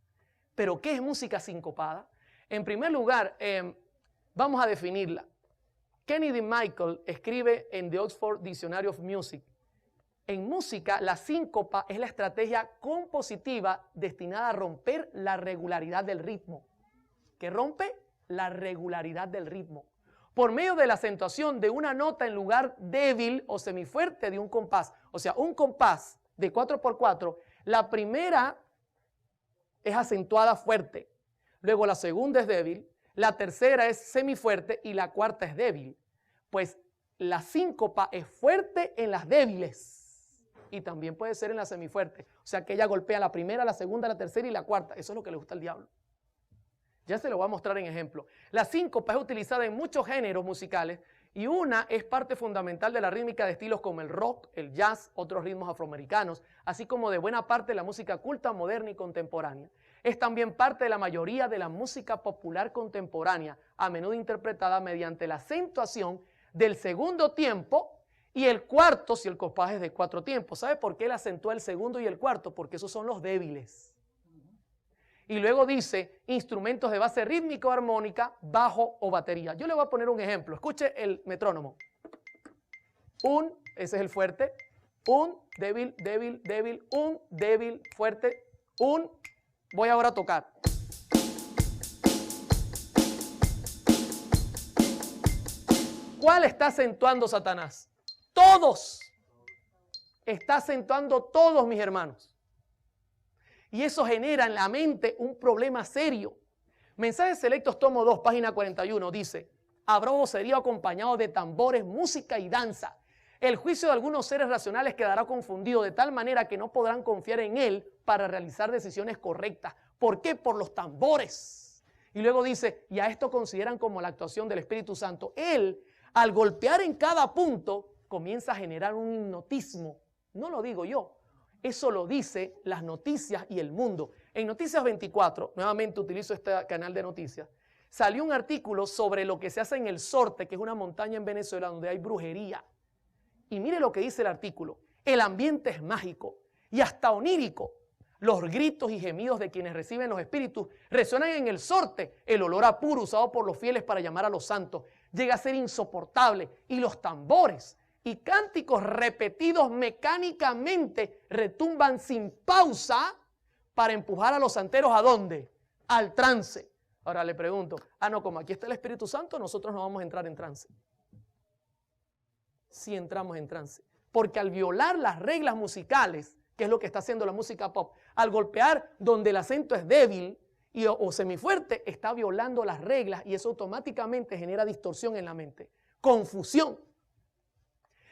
¿Pero qué es música sincopada? En primer lugar, vamos a definirla. Kennedy Michael escribe en The Oxford Dictionary of Music: en música, la síncopa es la estrategia compositiva destinada a romper la regularidad del ritmo. ¿Qué rompe? La regularidad del ritmo. Por medio de la acentuación de una nota en lugar débil o semifuerte de un compás. O sea, un compás de 4x4, la primera es acentuada fuerte, luego la segunda es débil, la tercera es semifuerte y la cuarta es débil. Pues la síncopa es fuerte en las débiles y también puede ser en las semifuertes. O sea que ella golpea la primera, la segunda, la tercera y la cuarta. Eso es lo que le gusta al diablo. Ya se lo voy a mostrar en ejemplo. La síncopa es utilizada en muchos géneros musicales y una es parte fundamental de la rítmica de estilos como el rock, el jazz, otros ritmos afroamericanos, así como de buena parte de la música culta, moderna y contemporánea. Es también parte de la mayoría de la música popular contemporánea, a menudo interpretada mediante la acentuación del segundo tiempo y el cuarto si el compás es de 4 tiempos. ¿Sabe por qué él acentúa el segundo y el cuarto? Porque esos son los débiles. Y luego dice instrumentos de base rítmica o armónica, bajo o batería. Yo le voy a poner un ejemplo. Escuche el metrónomo. Ese es el fuerte. Débil, débil, débil. Débil, fuerte. Voy ahora a tocar. ¿Cuál está acentuando Satanás? Todos. Está acentuando todos, mis hermanos. Y eso genera en la mente un problema serio. Mensajes Selectos, tomo 2, página 41, dice: habrá vocerío acompañado de tambores, música y danza. El juicio de algunos seres racionales quedará confundido de tal manera que no podrán confiar en él para realizar decisiones correctas. ¿Por qué? Por los tambores. Y luego dice, y a esto consideran como la actuación del Espíritu Santo. Él, al golpear en cada punto, comienza a generar un hipnotismo. No lo digo yo. Eso lo dice las noticias y el mundo. En Noticias 24, nuevamente utilizo este canal de noticias, salió un artículo sobre lo que se hace en el Sorte, que es una montaña en Venezuela donde hay brujería. Y mire lo que dice el artículo. El ambiente es mágico y hasta onírico. Los gritos y gemidos de quienes reciben los espíritus resuenan en el Sorte. El olor a puro usado por los fieles para llamar a los santos llega a ser insoportable. Y los tambores y cánticos repetidos mecánicamente retumban sin pausa para empujar a los santeros ¿a dónde? Al trance. Ahora le pregunto, no, como aquí está el Espíritu Santo, nosotros no vamos a entrar en trance. Sí entramos en trance. Porque al violar las reglas musicales, que es lo que está haciendo la música pop, al golpear donde el acento es débil o semifuerte, está violando las reglas y eso automáticamente genera distorsión en la mente, confusión.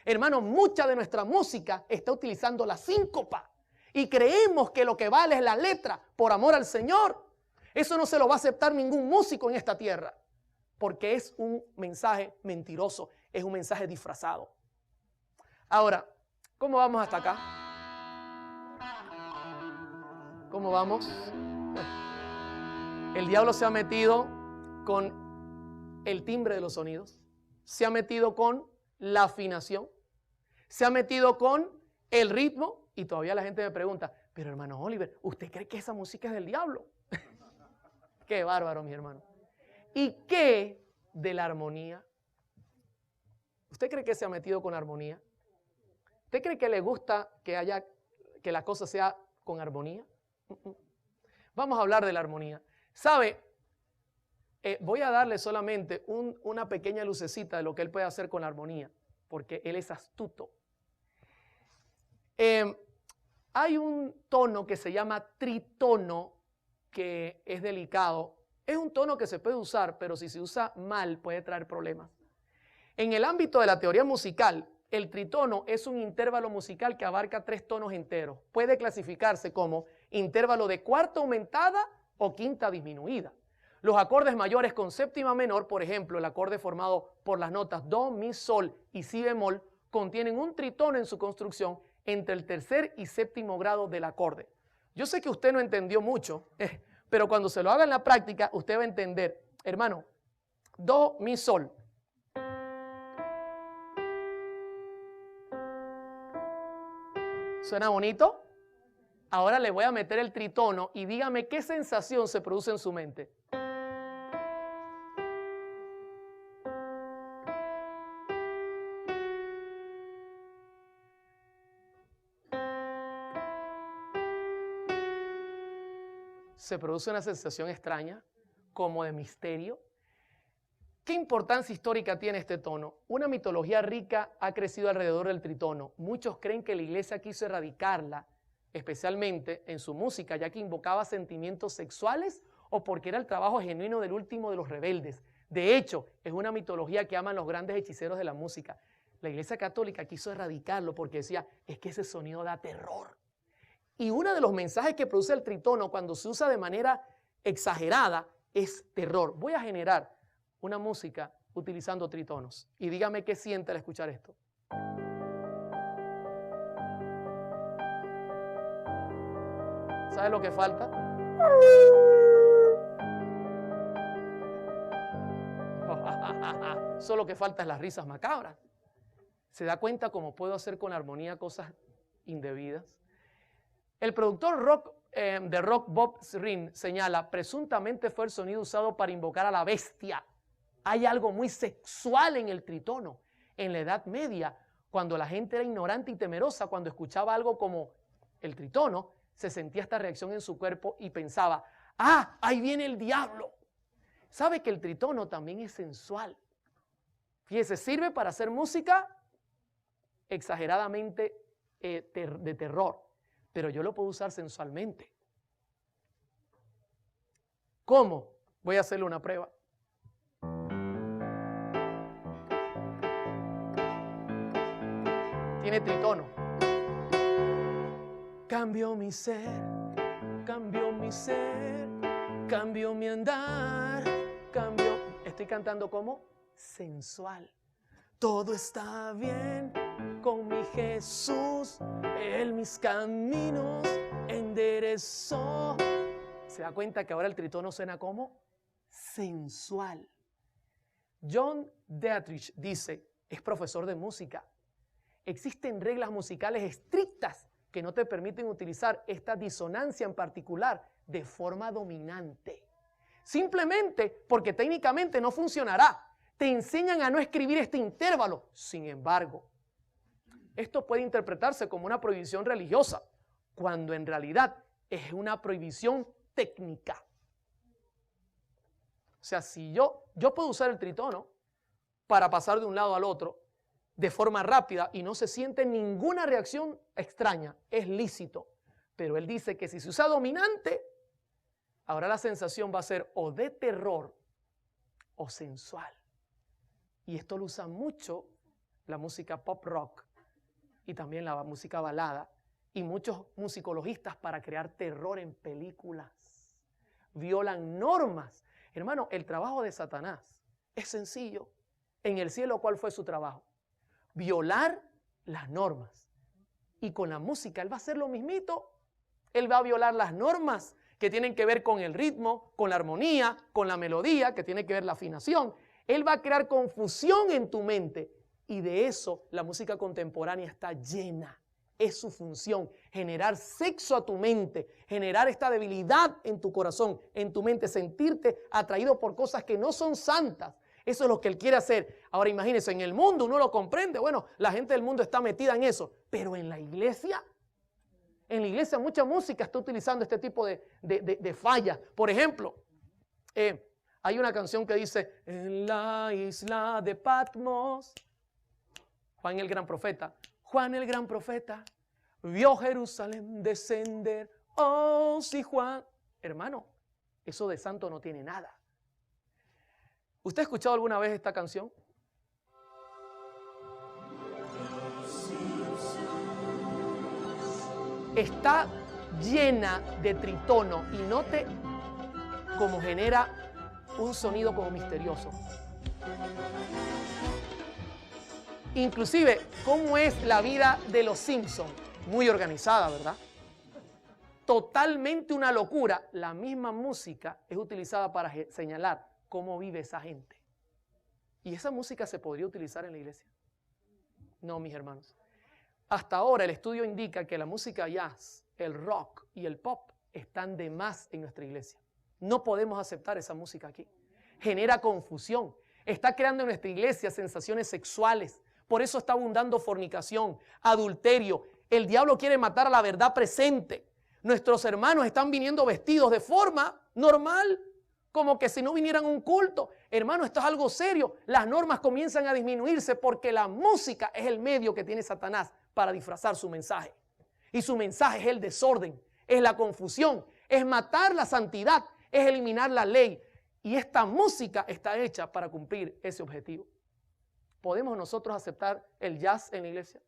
Hermanos, mucha de nuestra música está utilizando la síncopa y creemos que lo que vale es la letra por amor al Señor. Eso no se lo va a aceptar ningún músico en esta tierra porque es un mensaje mentiroso, es un mensaje disfrazado. Ahora, ¿cómo vamos hasta acá? ¿Cómo vamos? El diablo se ha metido con el timbre de los sonidos, se ha metido con la afinación, se ha metido con el ritmo y todavía la gente me pregunta, pero hermano Oliver, ¿usted cree que esa música es del diablo? Qué bárbaro, mi hermano. ¿Y qué de la armonía? ¿Usted cree que se ha metido con armonía? ¿Usted cree que le gusta que la cosa sea con armonía? Vamos a hablar de la armonía. ¿Sabe? Voy a darle solamente una pequeña lucecita de lo que él puede hacer con la armonía, porque él es astuto. Hay un tono que se llama tritono, que es delicado. Es un tono que se puede usar, pero si se usa mal puede traer problemas. En el ámbito de la teoría musical, el tritono es un intervalo musical que abarca 3 tonos enteros. Puede clasificarse como intervalo de cuarta aumentada o quinta disminuida. Los acordes mayores con séptima menor, por ejemplo, el acorde formado por las notas do, mi, sol y si bemol, contienen un tritono en su construcción entre el tercer y séptimo grado del acorde. Yo sé que usted no entendió mucho, pero cuando se lo haga en la práctica, usted va a entender. Hermano, do, mi, sol. ¿Suena bonito? Ahora le voy a meter el tritono y dígame qué sensación se produce en su mente. se produce una sensación extraña, como de misterio. ¿Qué importancia histórica tiene este tono? Una mitología rica ha crecido alrededor del tritono. Muchos creen que la iglesia quiso erradicarla, especialmente en su música, ya que invocaba sentimientos sexuales o porque era el trabajo genuino del último de los rebeldes. De hecho, es una mitología que aman los grandes hechiceros de la música. La Iglesia Católica quiso erradicarlo porque decía, es que ese sonido da terror. Y uno de los mensajes que produce el tritono cuando se usa de manera exagerada es terror. Voy a generar una música utilizando tritonos. Y dígame qué siente al escuchar esto. ¿Sabe lo que falta? Solo que falta es las risas macabras. ¿Se da cuenta cómo puedo hacer con la armonía cosas indebidas? El productor de rock Bob Ezrin señala, presuntamente fue el sonido usado para invocar a la bestia. Hay algo muy sexual en el tritono. En la Edad Media, cuando la gente era ignorante y temerosa, cuando escuchaba algo como el tritono, se sentía esta reacción en su cuerpo y pensaba, ¡ah, ahí viene el diablo! ¿Sabe que el tritono también es sensual? Fíjese, sirve para hacer música exageradamente de terror, pero yo lo puedo usar sensualmente. ¿Cómo? Voy a hacerle una prueba. Tiene tritono. Cambio mi ser, cambio mi ser, cambio mi andar, cambio. Estoy cantando como sensual. Todo está bien con mi Jesús, Él mis caminos enderezó. ¿Se da cuenta que ahora el tritono suena como sensual? John Dietrich dice, es profesor de música. Existen reglas musicales estrictas que no te permiten utilizar esta disonancia en particular de forma dominante. Simplemente porque técnicamente no funcionará. Te enseñan a no escribir este intervalo. Sin embargo, esto puede interpretarse como una prohibición religiosa, cuando en realidad es una prohibición técnica. O sea, si yo puedo usar el tritono para pasar de un lado al otro de forma rápida y no se siente ninguna reacción extraña, es lícito. Pero él dice que si se usa dominante, ahora la sensación va a ser o de terror o sensual. Y esto lo usa mucho la música pop rock y también la música balada y muchos musicologistas para crear terror en películas. Violan normas. Hermano, el trabajo de Satanás es sencillo. En el cielo, ¿cuál fue su trabajo? Violar las normas. Y con la música, él va a hacer lo mismito. Él va a violar las normas que tienen que ver con el ritmo, con la armonía, con la melodía, que tiene que ver la afinación. Él va a crear confusión en tu mente. Y de eso la música contemporánea está llena. Es su función, generar sexo a tu mente, generar esta debilidad en tu corazón, en tu mente, sentirte atraído por cosas que no son santas. Eso es lo que él quiere hacer. Ahora imagínense, en el mundo uno lo comprende. Bueno, la gente del mundo está metida en eso. Pero en la iglesia mucha música está utilizando este tipo de fallas. Por ejemplo, hay una canción que dice, en la isla de Patmos, Juan el gran profeta vio Jerusalén descender. Oh, sí, Juan. Hermano, eso de santo no tiene nada. ¿Usted ha escuchado alguna vez esta canción? Está llena de tritono y note cómo genera un sonido como misterioso. Inclusive, ¿cómo es la vida de los Simpsons? Muy organizada, ¿verdad? Totalmente una locura. La misma música es utilizada para señalar cómo vive esa gente. ¿Y esa música se podría utilizar en la iglesia? No, mis hermanos. Hasta ahora el estudio indica que la música jazz, el rock y el pop están de más en nuestra iglesia. No podemos aceptar esa música aquí. Genera confusión. Está creando en nuestra iglesia sensaciones sexuales. Por eso está abundando fornicación, adulterio. El diablo quiere matar a la verdad presente. Nuestros hermanos están viniendo vestidos de forma normal, como que si no vinieran a un culto. Hermano, esto es algo serio. Las normas comienzan a disminuirse porque la música es el medio que tiene Satanás para disfrazar su mensaje. Y su mensaje es el desorden, es la confusión, es matar la santidad, es eliminar la ley. Y esta música está hecha para cumplir ese objetivo. ¿Podemos nosotros aceptar el jazz en la iglesia?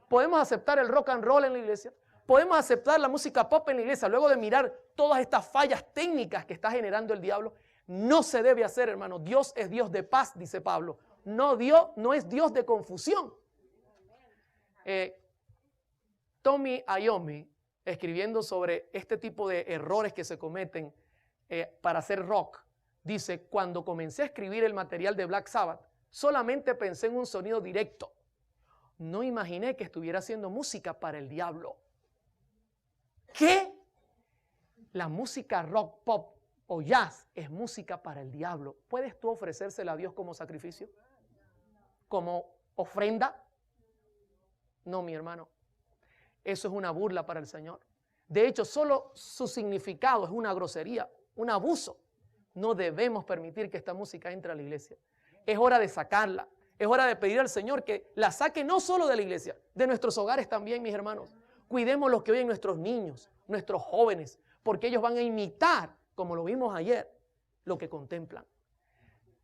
¿Podemos aceptar el rock and roll en la iglesia? ¿Podemos aceptar la música pop en la iglesia luego de mirar todas estas fallas técnicas que está generando el diablo? No se debe hacer, hermano. Dios es Dios de paz, dice Pablo. No es Dios de confusión. Tommy Iommi, escribiendo sobre este tipo de errores que se cometen para hacer rock, dice: cuando comencé a escribir el material de Black Sabbath, solamente pensé en un sonido directo. No imaginé que estuviera haciendo música para el diablo. ¿Qué? La música rock, pop o jazz es música para el diablo. ¿Puedes tú ofrecérsela a Dios como sacrificio? ¿Como ofrenda? No, mi hermano. Eso es una burla para el Señor. De hecho, solo su significado es una grosería, un abuso. No debemos permitir que esta música entre a la iglesia. Es hora de sacarla. Es hora de pedir al Señor que la saque no solo de la iglesia, de nuestros hogares también, mis hermanos. Cuidemos los que oyen nuestros niños, nuestros jóvenes, porque ellos van a imitar, como lo vimos ayer, lo que contemplan.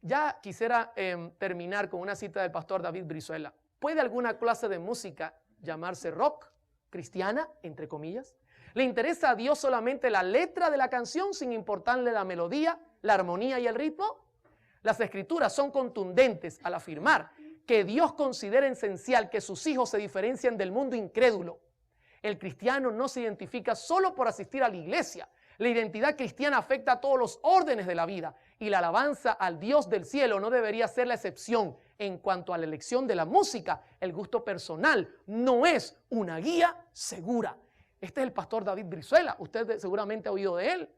Ya quisiera terminar con una cita del pastor David Brizuela. ¿Puede alguna clase de música llamarse rock, cristiana, entre comillas? ¿Le interesa a Dios solamente la letra de la canción sin importarle la melodía, la armonía y el ritmo? Las escrituras son contundentes al afirmar que Dios considera esencial que sus hijos se diferencien del mundo incrédulo. El cristiano no se identifica solo por asistir a la iglesia. La identidad cristiana afecta a todos los órdenes de la vida y la alabanza al Dios del cielo no debería ser la excepción. En cuanto a la elección de la música, el gusto personal no es una guía segura. Este es el pastor David Brizuela. Usted seguramente ha oído de él.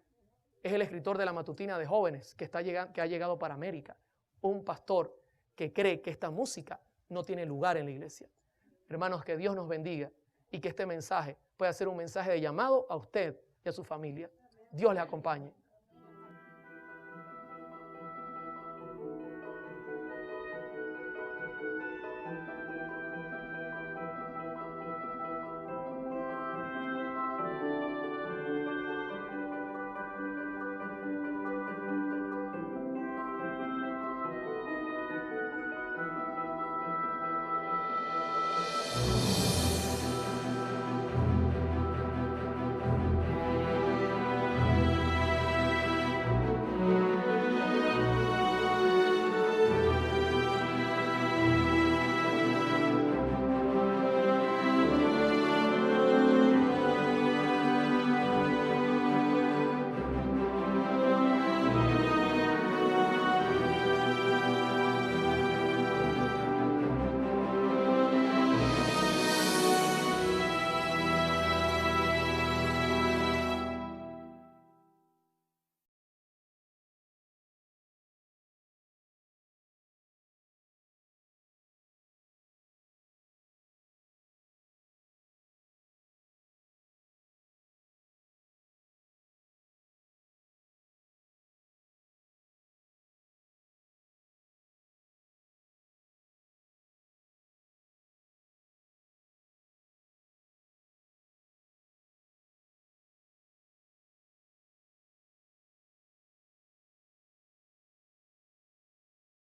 Es el escritor de la matutina de jóvenes que ha llegado para América. Un pastor que cree que esta música no tiene lugar en la iglesia. Hermanos, que Dios nos bendiga y que este mensaje pueda ser un mensaje de llamado a usted y a su familia. Dios le acompañe.